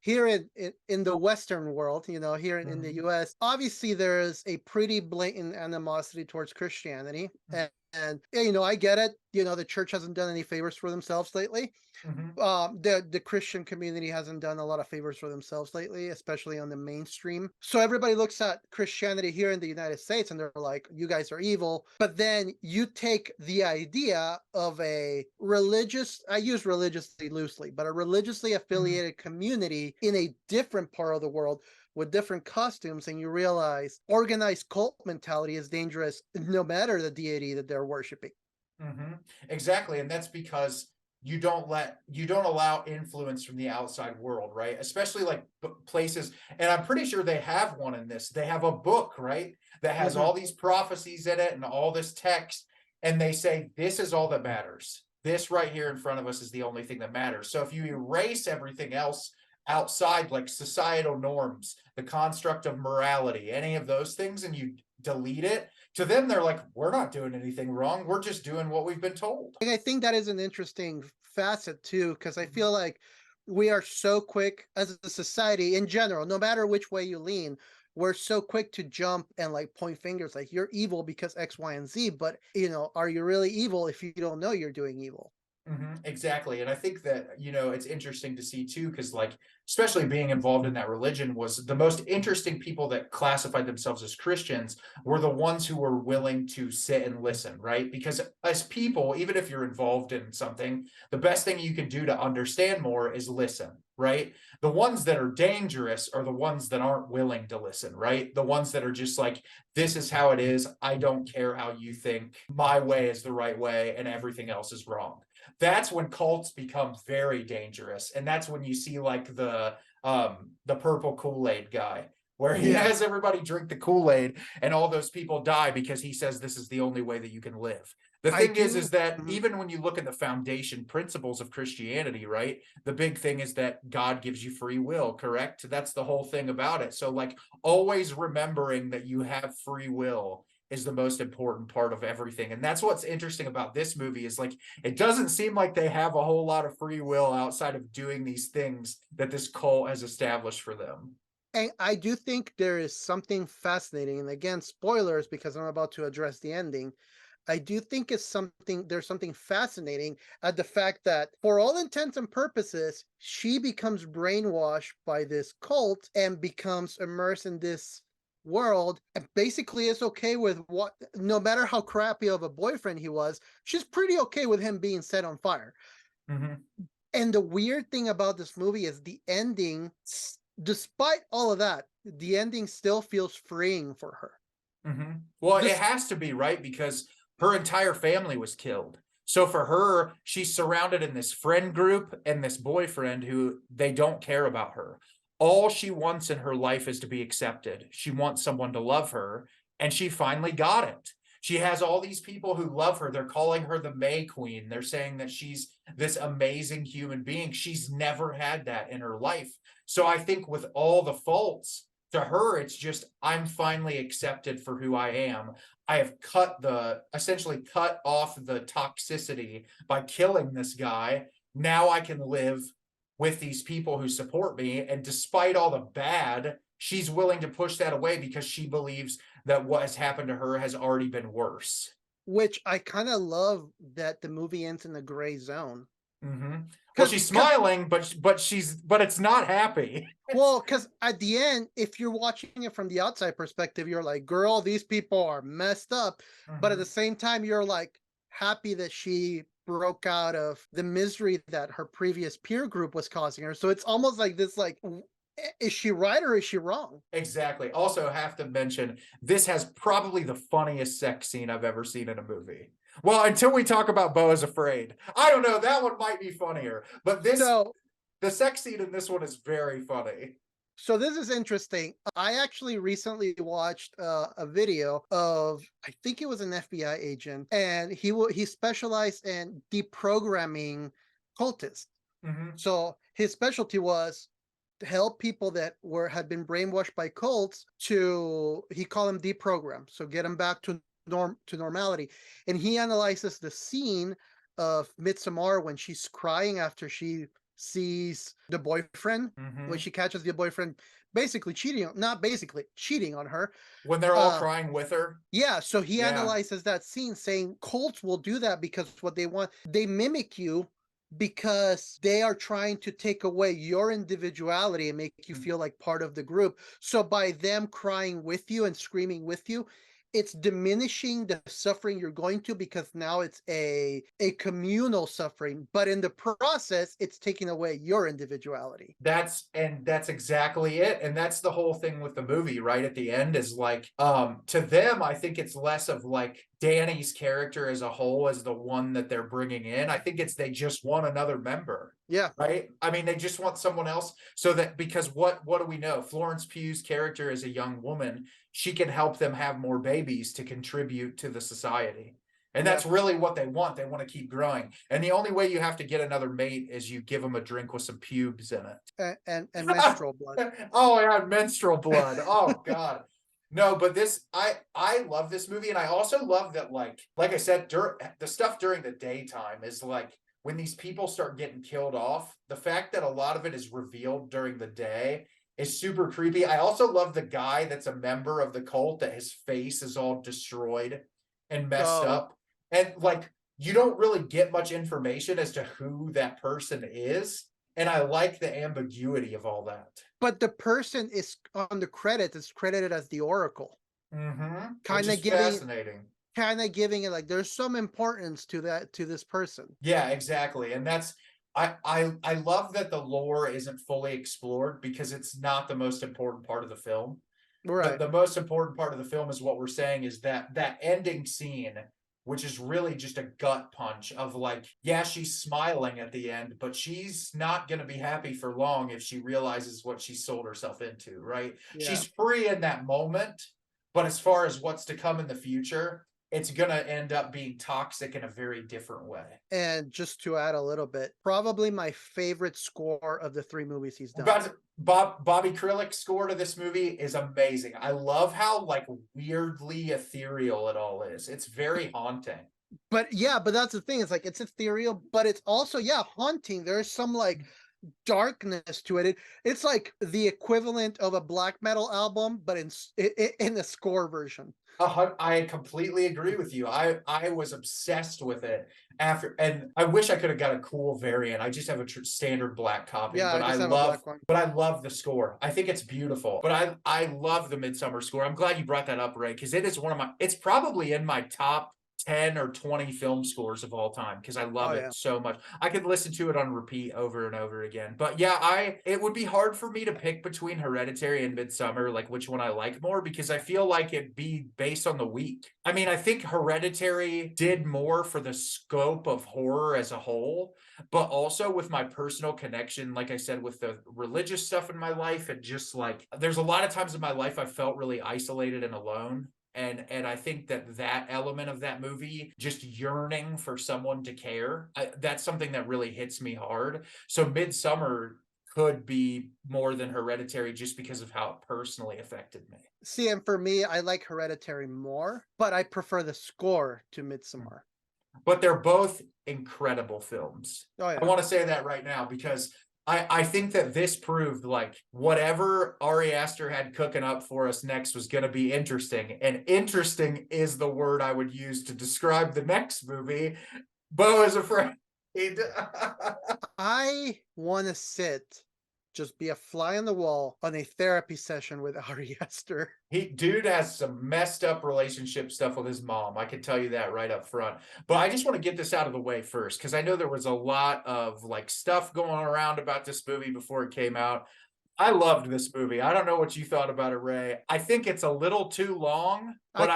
here in the Western world, here in the US, obviously there is a pretty blatant animosity towards Christianity. And I get it. The church hasn't done any favors for themselves lately. The Christian community hasn't done a lot of favors for themselves lately, especially on the mainstream. So everybody looks at Christianity here in the United States and they're like, you guys are evil. But then you take the idea of a religious, I use religiously loosely, but a religiously affiliated community in a different part of the world with different costumes, and you realize organized cult mentality is dangerous no matter the deity that they're worshiping. Exactly. And that's because you don't allow influence from the outside world, right? Especially like places, and I'm pretty sure they have one in this. They have a book, right, that has all these prophecies in it and all this text, and they say this is all that matters. This right here in front of us is the only thing that matters. So if you erase everything else outside, like societal norms, the construct of morality, any of those things, and you delete it, to them they're like, we're not doing anything wrong, we're just doing what we've been told. I think that is an interesting facet too, because I feel like we are so quick as a society in general, no matter which way you lean, we're so quick to jump and like point fingers, like you're evil because X, Y, and Z. But are you really evil if you don't know you're doing evil? Exactly. And I think that, it's interesting to see too, because like, especially being involved in that religion, was the most interesting people that classified themselves as Christians were the ones who were willing to sit and listen, right? Because as people, even if you're involved in something, the best thing you can do to understand more is listen, right? The ones that are dangerous are the ones that aren't willing to listen, right? The ones that are just like, this is how it is. I don't care how you think. My way is the right way and everything else is wrong. That's when cults become very dangerous. And that's when you see like the purple Kool-Aid guy, where he has everybody drink the Kool-Aid and all those people die because he says this is the only way that you can live. The thing is that even when you look at the foundation principles of Christianity, right, the big thing is that God gives you free will, correct? That's the whole thing about it. So like always remembering that you have free will is the most important part of everything. And that's what's interesting about this movie, is like, it doesn't seem like they have a whole lot of free will outside of doing these things that this cult has established for them. And I do think there is something fascinating, and again, spoilers because I'm about to address the ending. I do think there's something fascinating at the fact that for all intents and purposes, she becomes brainwashed by this cult and becomes immersed in this world, and basically is okay with no matter how crappy of a boyfriend he was, she's pretty okay with him being set on fire. And the weird thing about this movie is the ending, despite all of that, the ending still feels freeing for her. Well, it has to be, right? Because her entire family was killed. So for her, she's surrounded in this friend group and this boyfriend who they don't care about her. All she wants in her life is to be accepted. She wants someone to love her, and she finally got it. She has all these people who love her. They're calling her the May Queen. They're saying that she's this amazing human being. She's never had that in her life. So I think with all the faults, to her, it's just, I'm finally accepted for who I am. I have essentially cut off the toxicity by killing this guy. Now I can live with these people who support me. And despite all the bad, she's willing to push that away because she believes that what has happened to her has already been worse. Which I kind of love, that the movie ends in the gray zone. Well, she's smiling, but it's not happy. Well, because at the end, if you're watching it from the outside perspective, you're like, girl, these people are messed up. But at the same time, you're like happy that she broke out of the misery that her previous peer group was causing her. So it's almost like this, like, is she right or is she wrong? Exactly. Also, have to mention, this has probably the funniest sex scene I've ever seen in a movie. Well, until we talk about Beau is Afraid. I don't know, that one might be funnier. But the sex scene in this one is very funny. So this is interesting. I actually recently watched a video of, I think it was an FBI agent, and he specialized in deprogramming cultists. Mhm. So his specialty was to help people that had been brainwashed by cults to, he called them deprogram, so get them back to normality. And he analyzes the scene of Midsommar when she's crying after she sees the boyfriend, when Mhm. she catches the boyfriend basically cheating, not basically cheating on her. When they're all Uh, crying with her. yeah, so he Yeah. analyzes that scene saying cults will do that because what they want, they mimic you because they are trying to take away your individuality and make you Mm. feel like part of the group. So by them crying with you and screaming with you, it's diminishing the suffering you're going to, because now it's a communal suffering, but in the process it's taking away your individuality. That's exactly it. And that's the whole thing with the movie, right? At the end is like, to them, I think it's less of like Danny's character as a whole as the one that they're bringing in. I think it's they just want another member. Yeah. Right. I mean, they just want someone else so that, because what do we know? Florence Pugh's character is a young woman. She can help them have more babies to contribute to the society. And Yeah. that's really what they want. They want to keep growing. And the only way you have to get another mate is you give them a drink with some pubes in it. And menstrual blood. Oh, yeah, menstrual blood. Oh God. No, but I love this movie, and I also love that, like I said, the stuff during the daytime is like when these people start getting killed off, the fact that a lot of it is revealed during the day is super creepy. I also love the guy that's a member of the cult that his face is all destroyed and messed Oh, up. And like you don't really get much information as to who that person is. And I like the ambiguity of all that. but the person is on the credit is credited as the Oracle, Mm-hmm. Which kind is of giving fascinating. it like there's some importance to that, to this person. Yeah, exactly. And that's I love that the lore isn't fully explored because it's not the most important part of the film. Right. The most important part of the film is what we're saying is that ending scene, which is really just a gut punch of like, yeah, she's smiling at the end, but she's not going to be happy for long if she realizes what she sold herself into, right? Yeah. She's free in that moment, but as far as what's to come in the future, it's going to end up being toxic in a very different way. And just to add a little bit, probably my favorite score of the 3 movies he's done. But Bobby Krilick's score to this movie is amazing. I love how like weirdly ethereal it all is. It's very haunting. But yeah, but that's the thing. It's like it's ethereal, but it's also, yeah, haunting. There's some like darkness to it. It's like the equivalent of a black metal album, but in the score version. I completely agree with you. I was obsessed with it after, and I wish I could have got a cool variant. I just have a standard black copy, Yeah, but I just have a black one. but I love the score. I think it's beautiful. But I love the Midsummer score. I'm glad you brought that up, Ray, because it is it's probably in my top 10 or 20 film scores of all time because I love it so much. I could listen to it on repeat over and over again. But yeah, it would be hard for me to pick between Hereditary and Midsummer, like which one I like more, because I feel like it'd be based on the week. I mean, I think Hereditary did more for the scope of horror as a whole, but also with my personal connection, like I said, with the religious stuff in my life, and just like there's a lot of times in my life I felt really isolated and alone. And I think that element of that movie, just yearning for someone to care, that's something that really hits me hard. So Midsummer could be more than Hereditary just because of how it personally affected me. See, and for me, I like Hereditary more, but I prefer the score to Midsommar. But they're both incredible films. Oh, yeah. I want to say that right now because I think that this proved like whatever Ari Aster had cooking up for us next was going to be interesting. And interesting is the word I would use to describe the next movie. Beau is Afraid. I want to just be a fly on the wall on a therapy session with Ari Aster. Dude has some messed up relationship stuff with his mom. I can tell you that right up front. But I just want to get this out of the way first, because I know there was a lot of like stuff going around about this movie before it came out. I loved this movie. I don't know what you thought about it, Ray. I think it's a little too long, but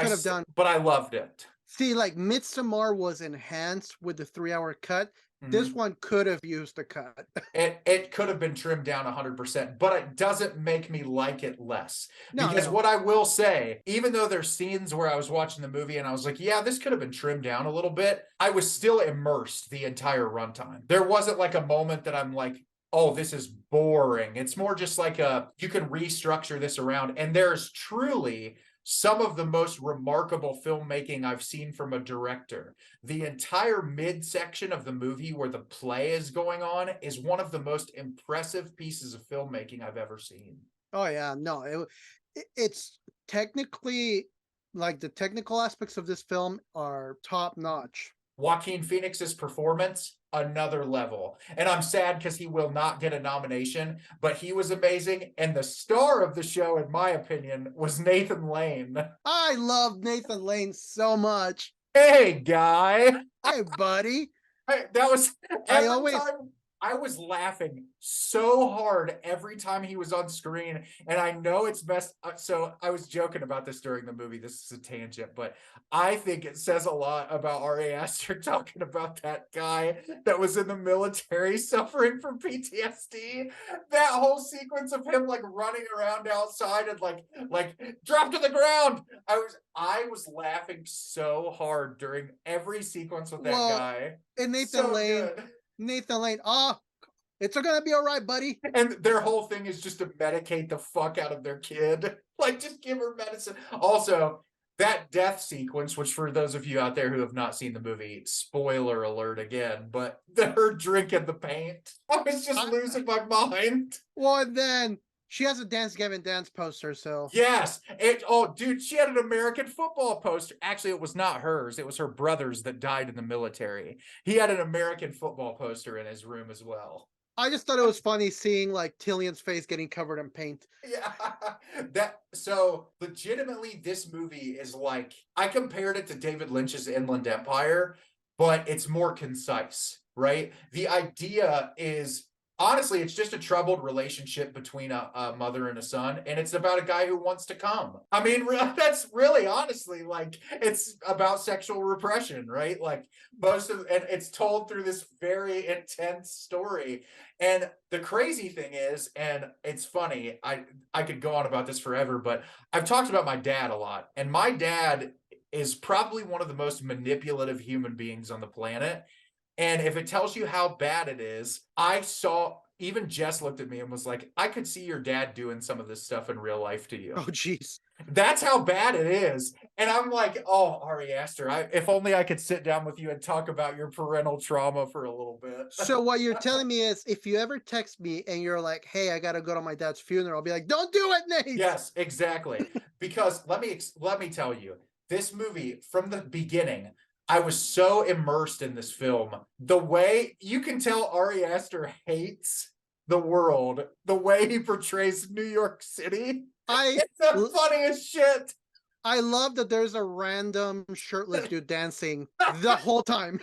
but I loved it. See, like Midsommar was enhanced with the 3-hour cut. This one could have used a cut. It could have been trimmed down 100%, but it doesn't make me like it less. Because No. what I will say, even though there's scenes where I was watching the movie and I was like, yeah, this could have been trimmed down a little bit, I was still immersed the entire runtime. There wasn't like a moment that I'm like, oh, this is boring. It's more just like you can restructure this around. And there's truly some of the most remarkable filmmaking I've seen from a director. The entire midsection of the movie where the play is going on is one of the most impressive pieces of filmmaking I've ever seen. Oh yeah, no, it's technically, like, the technical aspects of this film are top notch. Joaquin Phoenix's performance, another level. And I'm sad because he will not get a nomination, but he was amazing. And the star of the show, in my opinion, was Nathan Lane. I love Nathan Lane so much. Hey, guy. Hey, buddy. That was every time I was laughing so hard every time he was on screen. And I know it's best. So I was joking about this during the movie. This is a tangent, but I think it says a lot about Ari Aster talking about that guy that was in the military suffering from PTSD. That whole sequence of him like running around outside and like drop to the ground. I was laughing so hard during every sequence with that guy. And Nathan Lane, it's gonna be all right, buddy. And their whole thing is just to medicate the fuck out of their kid. Like, just give her medicine. Also, that death sequence, which for those of you out there who have not seen the movie, spoiler alert again, but her drinking the paint, I was just losing my mind. Well, and then she has a Dance Gavin Dance poster, so. Yes. Dude, she had an American football poster. Actually, it was not hers. It was her brother's that died in the military. He had an American football poster in his room as well. I just thought it was funny seeing like Tillion's face getting covered in paint. Yeah. So legitimately, this movie is like, I compared it to David Lynch's Inland Empire, but it's more concise, right? The idea is, honestly, it's just a troubled relationship between a mother and a son, and it's about a guy who wants to come. I mean, that's really, honestly, like, it's about sexual repression, right? Like, and it's told through this very intense story. And the crazy thing is, and it's funny, I could go on about this forever, but I've talked about my dad a lot, and my dad is probably one of the most manipulative human beings on the planet. And if it tells you how bad it is, even Jess looked at me and was like, I could see your dad doing some of this stuff in real life to you. Oh, jeez. That's how bad it is. And I'm like, oh, Ari Aster, if only I could sit down with you and talk about your parental trauma for a little bit. So what you're telling me is, if you ever text me and you're like, hey, I got to go to my dad's funeral, I'll be like, don't do it, Nate. Yes, exactly. Because let me tell you, this movie from the beginning, I was so immersed in this film. The way you can tell Ari Aster hates the world, the way he portrays New York City. It's the funniest shit. I love that there's a random shirtless dude dancing the whole time.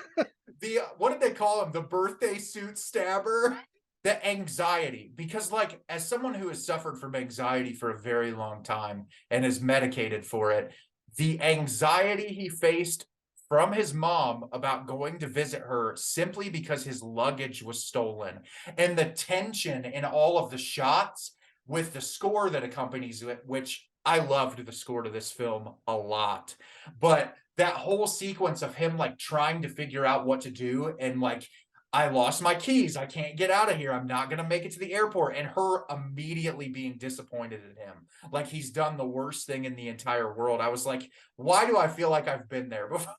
What did they call him? The birthday suit stabber? The anxiety. Because, like, as someone who has suffered from anxiety for a very long time and is medicated for it, the anxiety he faced from his mom about going to visit her simply because his luggage was stolen, and the tension in all of the shots with the score that accompanies it, which I loved the score to this film a lot. But that whole sequence of him like trying to figure out what to do, and like, I lost my keys, I can't get out of here, I'm not going to make it to the airport, and her immediately being disappointed in him. Like he's done the worst thing in the entire world. I was like, why do I feel like I've been there before?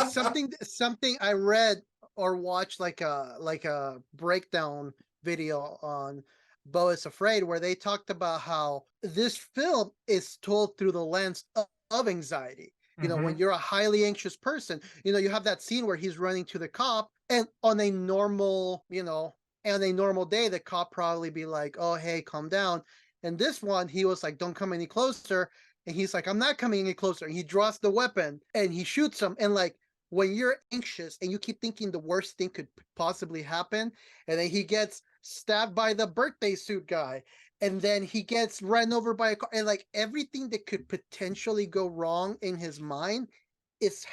something I read or watched like a breakdown video on Beau is Afraid, where they talked about how this film is told through the lens of anxiety. You know, when you're a highly anxious person, you know, you have that scene where he's running to the cop, and on a normal, day, the cop probably be like, oh, hey, calm down. And this one, he was like, don't come any closer. And he's like, I'm not coming any closer. And he draws the weapon and he shoots him. And like, when you're anxious and you keep thinking the worst thing could possibly happen, and then he gets stabbed by the birthday suit guy, and then he gets run over by a car, and like everything that could potentially go wrong in his mind is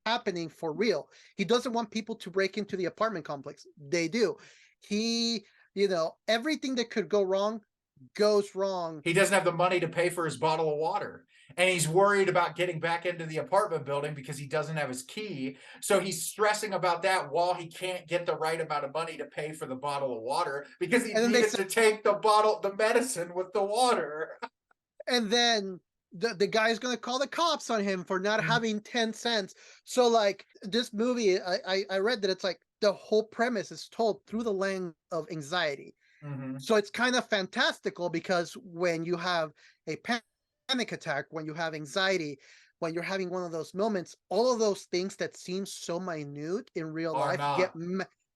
happening for real. He doesn't want people to break into the apartment complex. They do. He, everything that could go wrong goes wrong. He doesn't have the money to pay for his bottle of water. And he's worried about getting back into the apartment building because he doesn't have his key. So he's stressing about that while he can't get the right amount of money to pay for the bottle of water because he needed to take the medicine with the water. And then the guy's going to call the cops on him for not having 10 cents. So like this movie, I read that it's like the whole premise is told through the lens of anxiety. Mm-hmm. So it's kind of fantastical because when you have a panic attack, when you have anxiety, when you're having one of those moments, all of those things that seem so minute in real life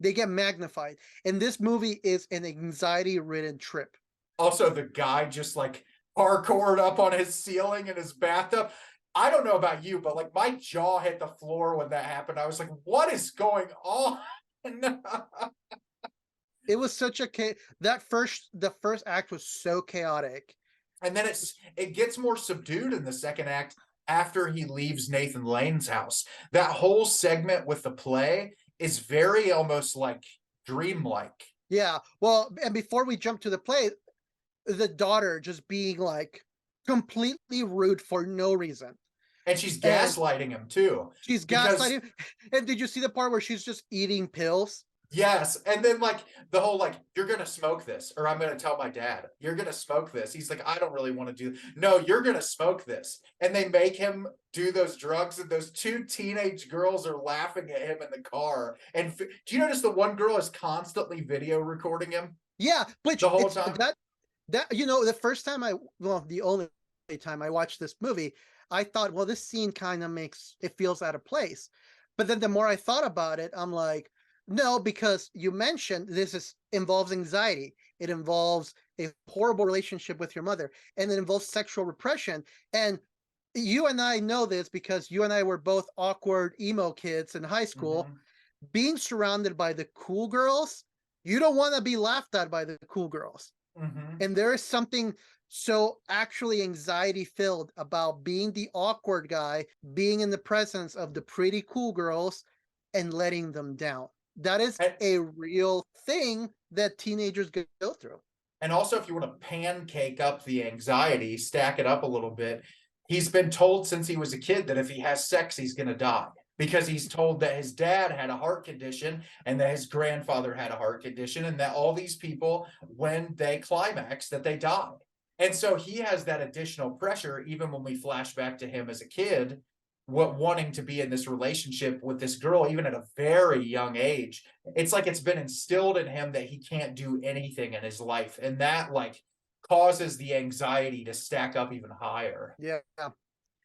get magnified. And this movie is an anxiety-ridden trip. Also, the guy just like parkoured up on his ceiling in his bathtub. I don't know about you, but like my jaw hit the floor when that happened. I was like, what is going on? It was such the first act was so chaotic. And then it gets more subdued in the second act after he leaves Nathan Lane's house. That whole segment with the play is very almost like dreamlike. Yeah. Well, and before we jump to the play, the daughter just being like completely rude for no reason. And she's gaslighting him too. She's gaslighting him. And did you see the part where she's just eating pills? Yes. And then like the whole like, you're going to smoke this, or I'm going to tell my dad, you're going to smoke this. He's like, I don't really want to do. No, you're going to smoke this. And they make him do those drugs. And those two teenage girls are laughing at him in the car. And do you notice the one girl is constantly video recording him? Yeah. But the whole time. The only time I watched this movie, I thought, well, this scene kind of feels out of place. But then the more I thought about it, I'm like, no, because you mentioned involves anxiety. It involves a horrible relationship with your mother, and it involves sexual repression. And you and I know this because you and I were both awkward emo kids in high school. Mm-hmm. Being surrounded by the cool girls, you don't want to be laughed at by the cool girls. Mm-hmm. And there is something so actually anxiety filled about being the awkward guy, being in the presence of the pretty cool girls and letting them down. That is a real thing that teenagers go through. And also, if you want to pancake up the anxiety, stack it up a little bit, he's been told since he was a kid that if he has sex, he's going to die. Because he's told that his dad had a heart condition and that his grandfather had a heart condition and that all these people, when they climax, that they died. And so he has that additional pressure, even when we flash back to him as a kid, wanting to be in this relationship with this girl, even at a very young age. It's like it's been instilled in him that he can't do anything in his life. And that like causes the anxiety to stack up even higher. Yeah.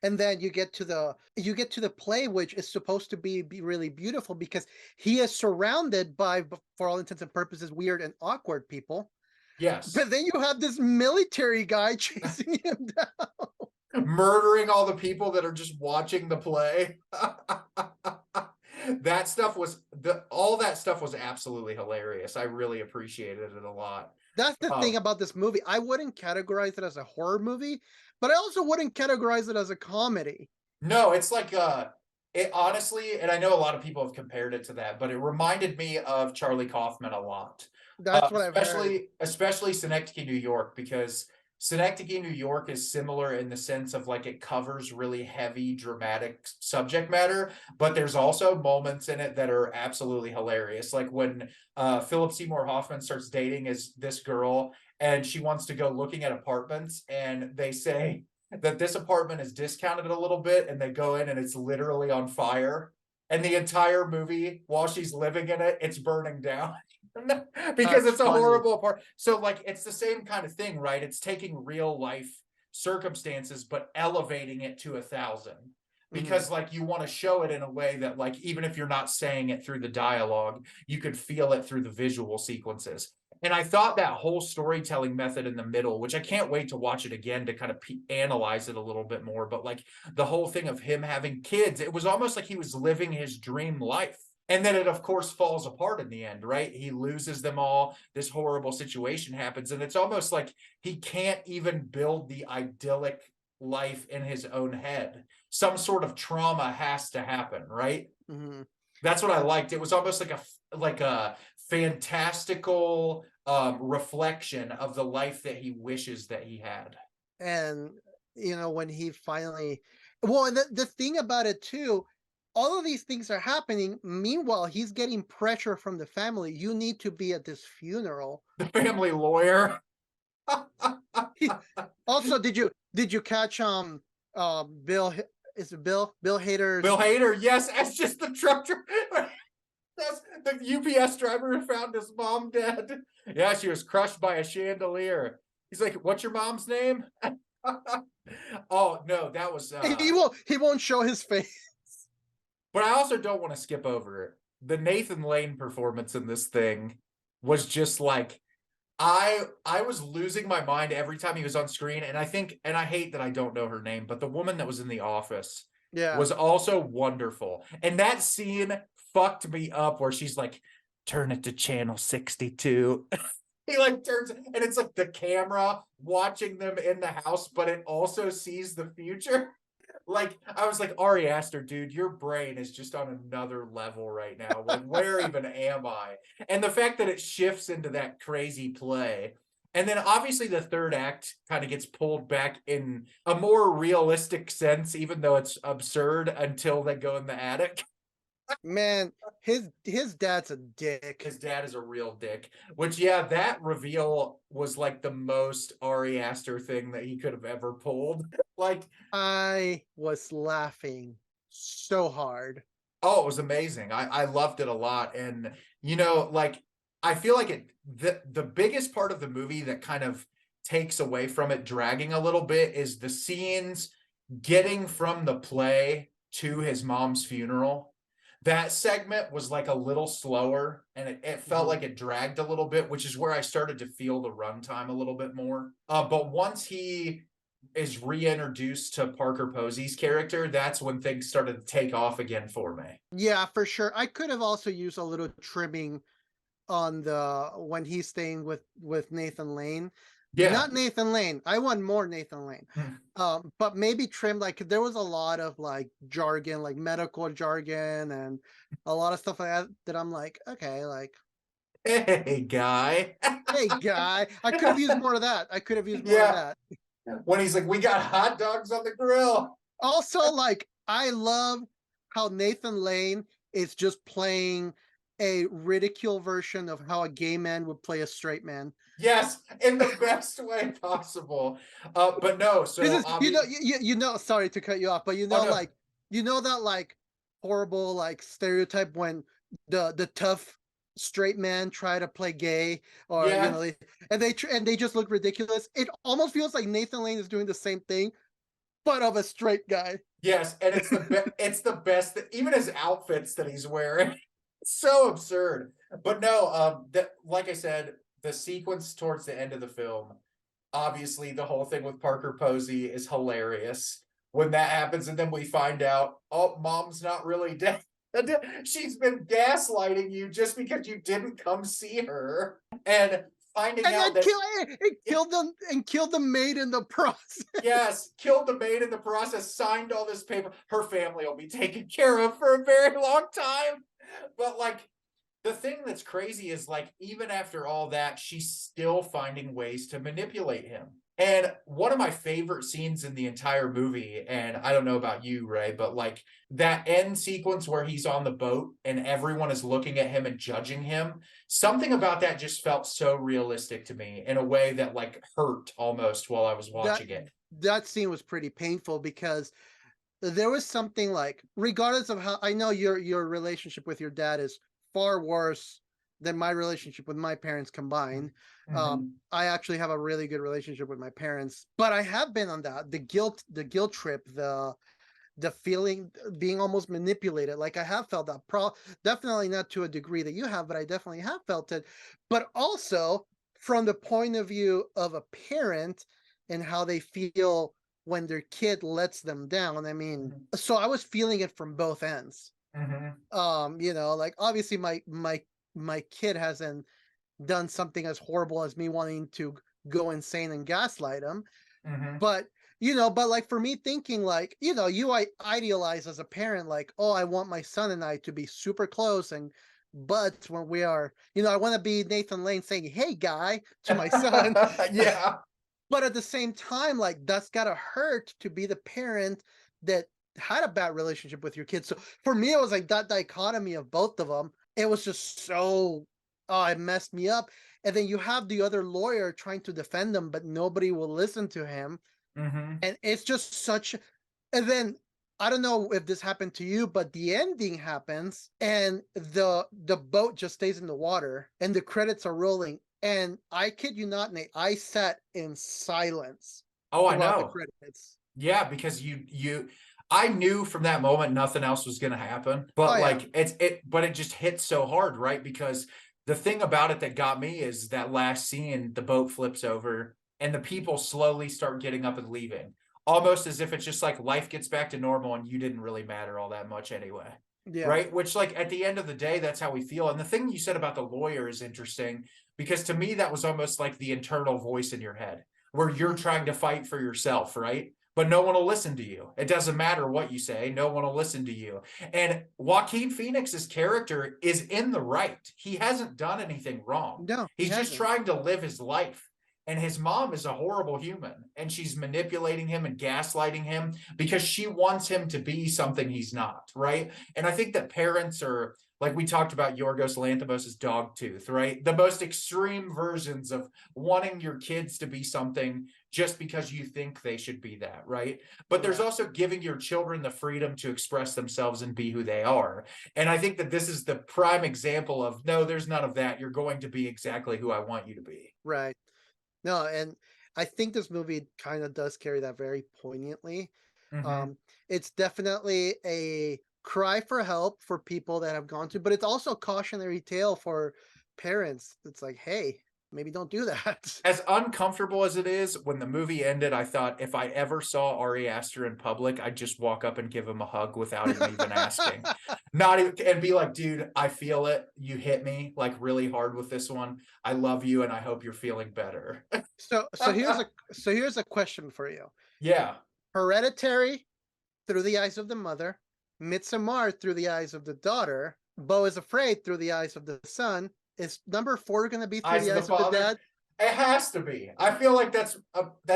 And then you get to the play, which is supposed to be really beautiful because he is surrounded by, for all intents and purposes, weird and awkward people. Yes. But then you have this military guy chasing him down. Murdering all the people that are just watching the play. All that stuff was absolutely hilarious. I really appreciated it a lot. That's the thing about this movie. I wouldn't categorize it as a horror movie, but I also wouldn't categorize it as a comedy. No, it's like it honestly, and I know a lot of people have compared it to that, but it reminded me of Charlie Kaufman a lot. That's what I've heard. Especially Synecdoche, New York, because Synecdoche, New York is similar in the sense of like it covers really heavy, dramatic subject matter, but there's also moments in it that are absolutely hilarious. Like when Philip Seymour Hoffman starts dating this girl and she wants to go looking at apartments and they say that this apartment is discounted a little bit and they go in and it's literally on fire. And the entire movie, while she's living in it, it's burning down. Because it's a horrible part. So like it's the same kind of thing, right? It's taking real life circumstances but elevating it to 1,000 because like you want to show it in a way that like even if you're not saying it through the dialogue, you could feel it through the visual sequences. And I thought that whole storytelling method in the middle, which I can't wait to watch it again to kind of analyze it a little bit more, but like the whole thing of him having kids, it was almost like he was living his dream life. And then it, of course, falls apart in the end, right? He loses them all. This horrible situation happens. And it's almost like he can't even build the idyllic life in his own head. Some sort of trauma has to happen, right? Mm-hmm. That's what I liked. It was almost like a fantastical reflection of the life that he wishes that he had. And when he finally, well, the thing about it too, all of these things are happening. Meanwhile, he's getting pressure from the family. You need to be at this funeral. The family lawyer. Also, did you catch Bill? Is it Bill Hader's? Bill Hader, yes, as just the truck driver. That's the UPS driver who found his mom dead. Yeah, she was crushed by a chandelier. He's like, "What's your mom's name?" Oh no, that was. He won't show his face. But I also don't want to skip over it. The Nathan Lane performance in this thing was just like, I was losing my mind every time he was on screen. And I hate that I don't know her name, but the woman that was in The Office was also wonderful. And that scene fucked me up where she's like, turn it to channel 62. He like turns, and it's like the camera watching them in the house, but it also sees the future. Like, I was like, Ari Aster, dude, your brain is just on another level right now. Like, where even am I? And the fact that it shifts into that crazy play. And then obviously the third act kind of gets pulled back in a more realistic sense, even though it's absurd until they go in the attic. Man, his dad's a dick. His dad is a real dick. Which, yeah, that reveal was like the most Ari Aster thing that he could have ever pulled. Like, I was laughing so hard. oh, it was amazing. I loved it a lot. And, like, I feel like the biggest part of the movie that kind of takes away from it dragging a little bit is the scenes getting from the play to his mom's funeral. That segment was like a little slower, and it felt like it dragged a little bit, which is where I started to feel the runtime a little bit more. But once he is reintroduced to Parker Posey's character, that's when things started to take off again for me. Yeah, for sure. I could have also used a little trimming on when he's staying with Nathan Lane. Yeah. Not Nathan Lane. I want more Nathan Lane. But maybe trim, like, there was a lot of like jargon, like medical jargon, and a lot of stuff like that I'm like, okay, like, hey guy. Hey guy. I could have used more of that. Of that. When he's like, we got hot dogs on the grill. Also, like, I love how Nathan Lane is just playing a ridicule version of how a gay man would play a straight man. Yes, in the best way possible. But no, so this is, sorry to cut you off, but like, that like horrible like stereotype when the tough straight man try to play gay, or and they just look ridiculous. It almost feels like Nathan Lane is doing the same thing, but of a straight guy. Yes, and it's the best. Even his outfits that he's wearing, so absurd. But no, like I said, the sequence towards the end of the film, obviously the whole thing with Parker Posey is hilarious when that happens, and then we find out, oh, mom's not really dead. She's been gaslighting you just because you didn't come see her, and finding out that it killed the maid in the process. Yes, killed the maid in the process, signed all this paper. Her family will be taken care of for a very long time. But like, the thing that's crazy is, like, even after all that, she's still finding ways to manipulate him. And one of my favorite scenes in the entire movie, and I don't know about you, Ray, but like that end sequence where he's on the boat and everyone is looking at him and judging him, something about that just felt so realistic to me in a way that like hurt almost while I was watching it. That scene was pretty painful because there was something like, regardless of how, I know your relationship with your dad is far worse than my relationship with my parents combined. I actually have a really good relationship with my parents, but I have been on the guilt trip, the feeling being almost manipulated. Like, I have felt that, definitely not to a degree that you have, but I definitely have felt it. But also from the point of view of a parent and how they feel when their kid lets them down. I mean, so I was feeling it from both ends. Like, obviously my kid hasn't done something as horrible as me wanting to go insane and gaslight him. But But like for me thinking like, I idealize as a parent, like, oh, I want my son and I to be super close. But when we are, I want to be Nathan Lane saying, hey, guy, to my son. Yeah. But at the same time, like, that's got to hurt to be the parent that had a bad relationship with your kids. So for me, it was like that dichotomy of both of them. It was just so, oh, it messed me up. And then you have the other lawyer trying to defend them, but nobody will listen to him. Mm-hmm. And it's just such, and then I don't know if this happened to you, but the ending happens and the boat just stays in the water and the credits are rolling. And I kid you not, Nate, I sat in silence Oh, I throughout the know. credits. Yeah, because I knew from that moment nothing else was going to happen, Oh but yeah. like but it just hit so hard, right? Because the thing about it that got me is that last scene, the boat flips over and the people slowly start getting up and leaving, almost as if it's just like life gets back to normal and you didn't really matter all that much anyway. Yeah. Right? Which, like, at the end of the day, that's how we feel. And the thing you said about the lawyer is interesting because to me, that was almost like the internal voice in your head where you're trying to fight for yourself, right? But no one will listen to you. It doesn't matter what you say, no one will listen to you. And Joaquin Phoenix's character is in the right. He hasn't done anything wrong. No, he He's just hasn't. trying to live his life. And his mom is a horrible human, and she's manipulating him and gaslighting him because she wants him to be something he's not, right? And I think that parents are, like we talked about Yorgos Lanthimos' Dogtooth, right? The most extreme versions of wanting your kids to be something just because you think they should be that, right? But there's Yeah. also giving your children the freedom to express themselves and be who they are. And I think that this is the prime example of, no, there's none of that. You're going to be exactly who I want you to be. Right. No, and I think this movie kind of does carry that very poignantly. Mm-hmm. Um, it's definitely a cry for help for people that have gone to, but it's also a cautionary tale for parents. It's like, hey, maybe don't do that. As uncomfortable as it is, when the movie ended, I thought if I ever saw Ari Aster in public, I'd just walk up and give him a hug without him even asking. Not even, and be like, dude, I feel it. You hit me like really hard with this one. I love you and I hope you're feeling better. So here's a question for you. Yeah. Hereditary through the eyes of the mother, Midsommar through the eyes of the daughter, Beau is Afraid through the eyes of the son. Is number 4 going to be through Eyes the of the eyes of the Father. dad? It has to be. I feel like that's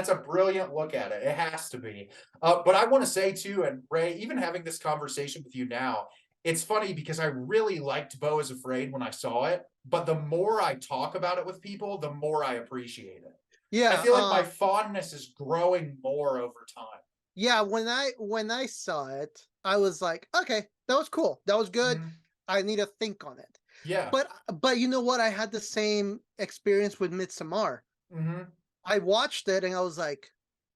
a brilliant look at it. It has to be. But I want to say too, and Ray, even having this conversation with you now, it's funny because I really liked Beau is Afraid when I saw it, but the more I talk about it with people, the more I appreciate it. I Yeah, feel like my fondness is growing more over time. yeah. When I saw it, I was like, okay, that was cool. That was good. Mhm. I need to think on it. Yeah. But you know what? I had the same experience with Midsommar. Hmm. I watched it and I was like,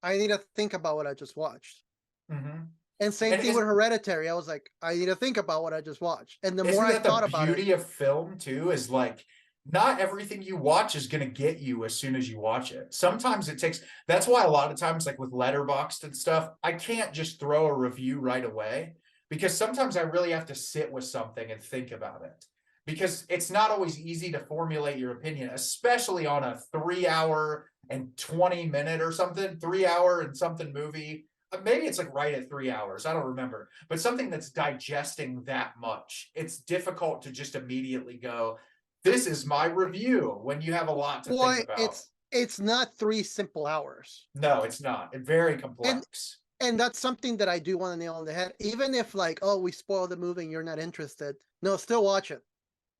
I need to think about what I just watched. Hmm. And same And thing with Hereditary. I was like, I need to think about what I just watched. And the more isn't I that the thought about it, beauty of film too? Is like not everything you watch is going to get you as soon as you watch it. Sometimes it takes, that's why a lot of times, like with Letterboxd and stuff, I can't just throw a review right away because sometimes I really have to sit with something and think about it because it's not always easy to formulate your opinion, especially on a 3 hour and 20 minute or something, 3 hour and something movie. Maybe it's like right at 3 hours. I don't remember, but something that's digesting that much. It's difficult to just immediately go, this is my review when you have a lot to think boy, about. it's not 3 simple hours. No, it's not. It's very And complex. and that's something that I do want to nail on the head. Even if like, oh, we spoil the movie and you're not interested, no, still watch it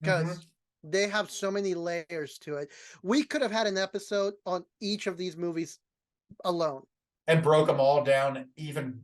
Mm-hmm. because they have so many layers to it. We could have had an episode on each of these movies alone. And broke them all down even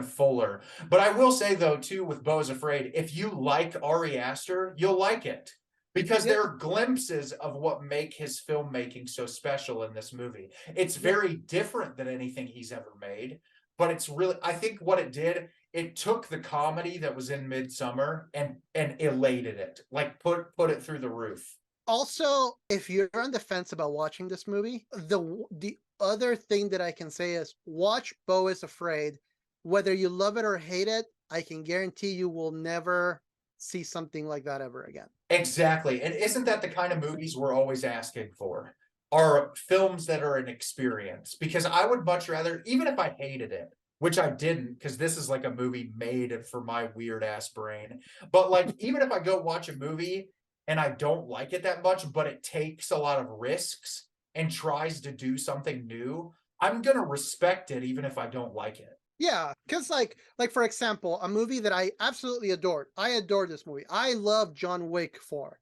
fuller. But I will say though, too, with Beau is Afraid, if you like Ari Aster, you'll like it. Because Yeah, there are glimpses of what make his filmmaking so special in this movie. It's yeah. very different than anything he's ever made, but it's really, I think what it did, it took the comedy that was in Midsummer and elated it, like put it through the roof. Also, if you're on the fence about watching this movie, the other thing that I can say is watch Beau is Afraid. Whether you love it or hate it, I can guarantee you will never see something like that ever again. Exactly. And isn't that the kind of movies we're always asking for? are films that are an experience, because I would much rather, even if I hated it, which I didn't, because this is like a movie made for my weird ass brain. But like, even if I go watch a movie and I don't like it that much, but it takes a lot of risks and tries to do something new, I'm gonna respect it even if I don't like it. Yeah, because like for example, a movie that I absolutely adored. I adored this movie. I love John Wick 4.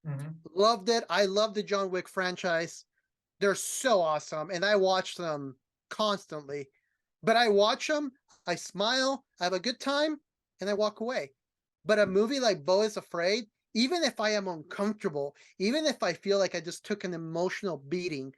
Mhm. Loved it. I love the John Wick franchise. They're so awesome, and I watch them constantly. But I watch them, I smile, I have a good time, and I walk away. But a movie like Beau is Afraid, even if I am uncomfortable, even if I feel like I just took an emotional beating,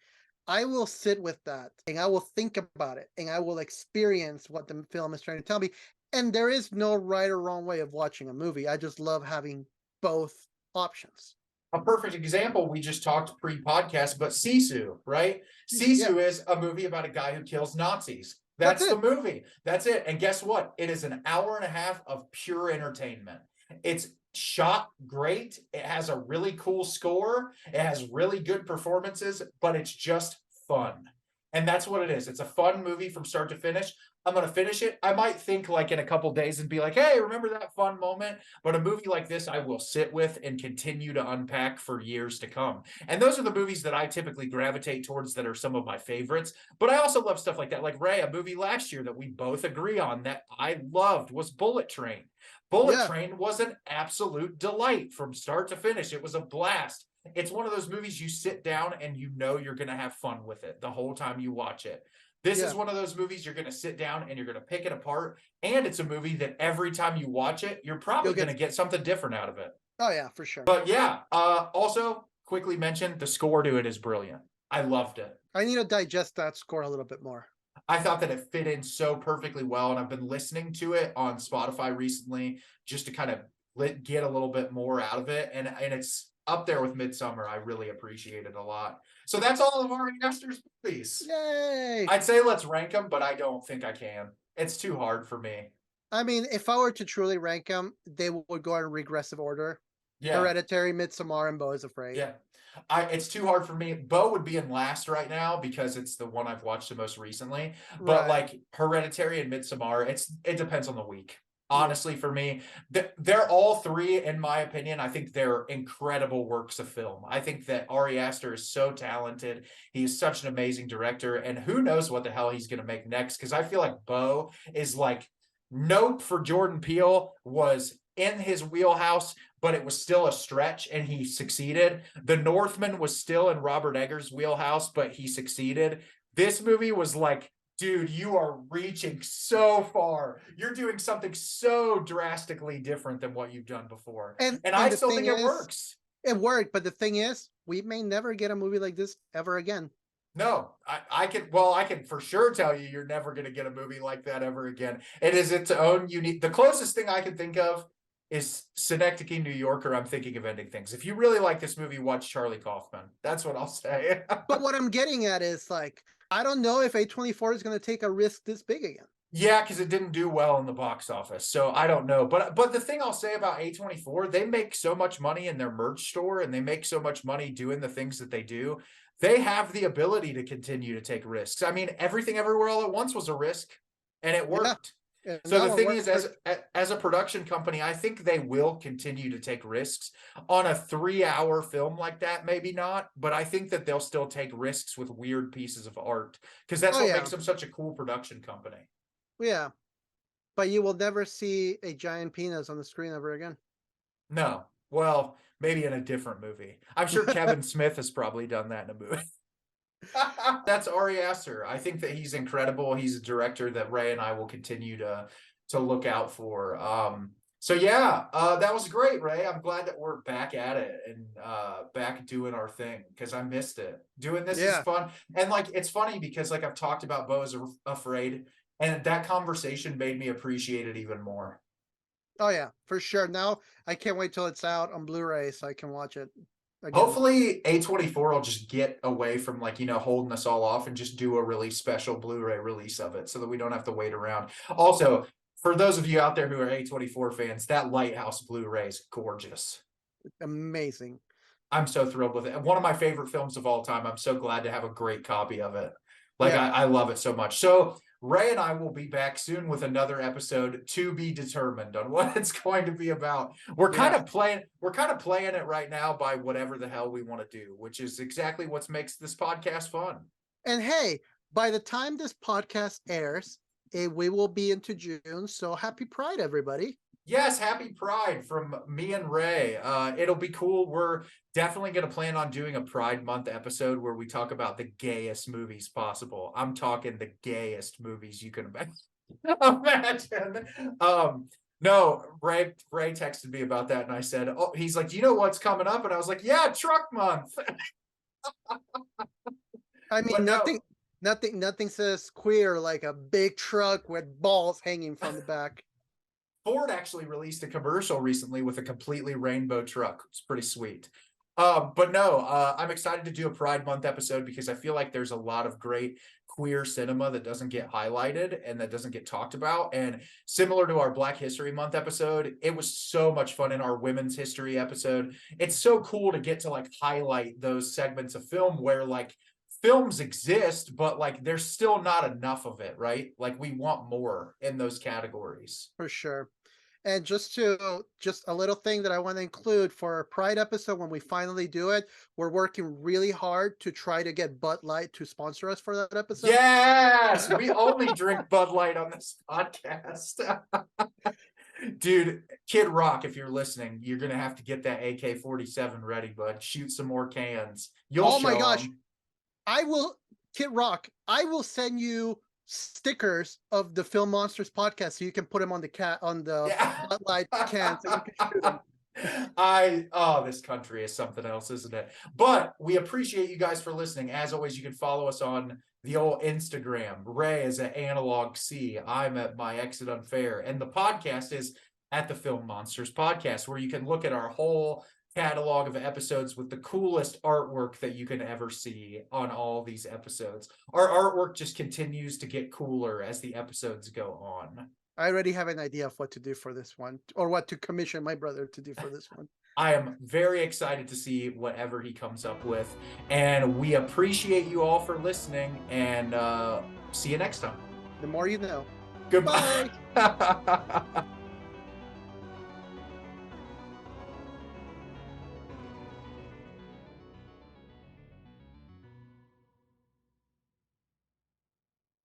I will sit with that and I will think about it and I will experience what the film is trying to tell me. And there is no right or wrong way of watching a movie. I just love having both options. A perfect example, we just talked pre-podcast, but Sisu, right? Yeah, Sisu is a movie about a guy who kills Nazis. that's That's the it. movie. That's it. And guess what? It is an hour and a half of pure entertainment. It's shot great. It has a really cool score. It has really good performances, but it's just fun. And that's what it is. It's a fun movie from start to finish. I'm going to finish it. I might think like in a couple days and be like, hey, remember that fun moment? But a movie like this, I will sit with and continue to unpack for years to come. And those are the movies that I typically gravitate towards that are some of my favorites. But I also love stuff like that. Like Ray, a movie last year that we both agree on that I loved was Bullet Train. Bullet Yeah, Train was an absolute delight from start to finish. It was a blast. It's one of those movies you sit down and you know you're going to have fun with it the whole time you watch it. This yeah, is one of those movies you're going to sit down and you're going to pick it apart. And it's a movie that every time you watch it, you're probably you'll going get. to get something different out of it. Oh yeah, for sure. But yeah, also quickly mention the score to it is brilliant. I loved it. I need to digest that score a little bit more. I thought that it fit in so perfectly well. And I've been listening to it on Spotify recently just to kind of get a little bit more out of it. And it's up there with Midsummer. I really appreciate it a lot. So that's all of Ari Aster's movies. Yay! I'd say let's rank them, but I don't think I can. It's too hard for me. I mean, if I were to truly rank them, they would go in regressive order. Yeah. Hereditary, Midsommar, and Beau is Afraid. Yeah. It's too hard for me. Beau would be in last right now because it's the one I've watched the most recently. But Right. like Hereditary and Midsommar, it depends on the week. Honestly, for me, they're all three, in my opinion. I think they're incredible works of film. I think that Ari Aster is so talented. He is such an amazing director, and who knows what the hell he's going to make next? Because I feel like Beau is like Nope for Jordan Peele was in his wheelhouse, but it was still a stretch and he succeeded. The Northman was still in Robert Eggers' wheelhouse, but he succeeded. This movie was like, dude, you are reaching so far. You're doing something so drastically different than what you've done before. And I the still thing think it is, works. It worked, but the thing is, we may never get a movie like this ever again. No, I can for sure tell you you're never going to get a movie like that ever again. It is its own unique. The closest thing I can think of is Synecdoche, New Yorker. I'm thinking of ending things. If you really like this movie, watch Charlie Kaufman. That's what I'll say. But what I'm getting at is like, I don't know if A24 is going to take a risk this big again. Yeah, because it didn't do well in the box office. So I don't know. But the thing I'll say about A24, they make so much money in their merch store and they make so much money doing the things that they do. They have the ability to continue to take risks. I mean, Everything Everywhere All at Once was a risk and it worked. Yeah. So the thing is, as a production company, I think they will continue to take risks on a 3-hour film like that. Maybe not, but I think that they'll still take risks with weird pieces of art because that's what makes them such a cool production company. Yeah, but you will never see a giant penis on the screen ever again. No, well, maybe in a different movie. I'm sure Kevin Smith has probably done that in a movie. That's Ari Aster. I think that he's incredible. He's a director that Ray and I will continue to look out for. So yeah, that was great, Ray. I'm glad that we're back at it and back doing our thing because I missed it. Doing this is fun. And like it's funny because like I've talked about Beau is Afraid, and that conversation made me appreciate it even more. Oh yeah, for sure. Now I can't wait till it's out on Blu-ray so I can watch it again. Hopefully A24 will just get away from like, holding us all off and just do a really special Blu-ray release of it so that we don't have to wait around. Also, for those of you out there who are A24 fans, that Lighthouse Blu-ray is gorgeous. Amazing. I'm so thrilled with it. One of my favorite films of all time. I'm so glad to have a great copy of it. Like, Yeah. I love it so much. So Ray and I will be back soon with another episode to be determined on what it's going to be about. We're kind of playing it right now by whatever the hell we want to do, which is exactly what makes this podcast fun. And hey, by the time this podcast airs, we will be into June. So happy Pride, everybody. Yes, happy Pride from me and Ray. It'll be cool. We're definitely going to plan on doing a Pride Month episode where we talk about the gayest movies possible. I'm talking the gayest movies you can imagine. No, Ray texted me about that, and I said, "Oh," he's like, "Do you know what's coming up?" And I was like, "Yeah, Truck Month." I mean, nothing says queer like a big truck with balls hanging from the back. Ford actually released a commercial recently with a completely rainbow truck. It's pretty sweet. But no, I'm excited to do a Pride Month episode because I feel like there's a lot of great queer cinema that doesn't get highlighted and that doesn't get talked about. And similar to our Black History Month episode, it was so much fun in our Women's History episode. It's so cool to get to like highlight those segments of film where like films exist, but like there's still not enough of it, right? Like we want more in those categories. For sure. And just a little thing that I want to include for our Pride episode when we finally do it, we're working really hard to try to get Bud Light to sponsor us for that episode. Yes, we only drink Bud Light on this podcast. Dude, Kid Rock, if you're listening, you're gonna have to get that AK-47 ready, bud. Shoot some more cans. Oh my gosh. I will, Kid Rock, I will send you stickers of the Film Monsters podcast so you can put them on the Bud Light cans and you can shoot them. This country is something else, isn't it? But we appreciate you guys for listening. As always, you can follow us on the old Instagram. Ray is at Analog C. I'm at My Exit Unfair. And the podcast is at the Film Monsters Podcast, where you can look at our whole catalog of episodes with the coolest artwork that you can ever see on all these episodes. Our artwork just continues to get cooler as the episodes go on. I already have an idea of what to do for this one, or what to commission my brother to do for this one. I am very excited to see whatever he comes up with, and we appreciate you all for listening, and see you next time. The more you know. Goodbye.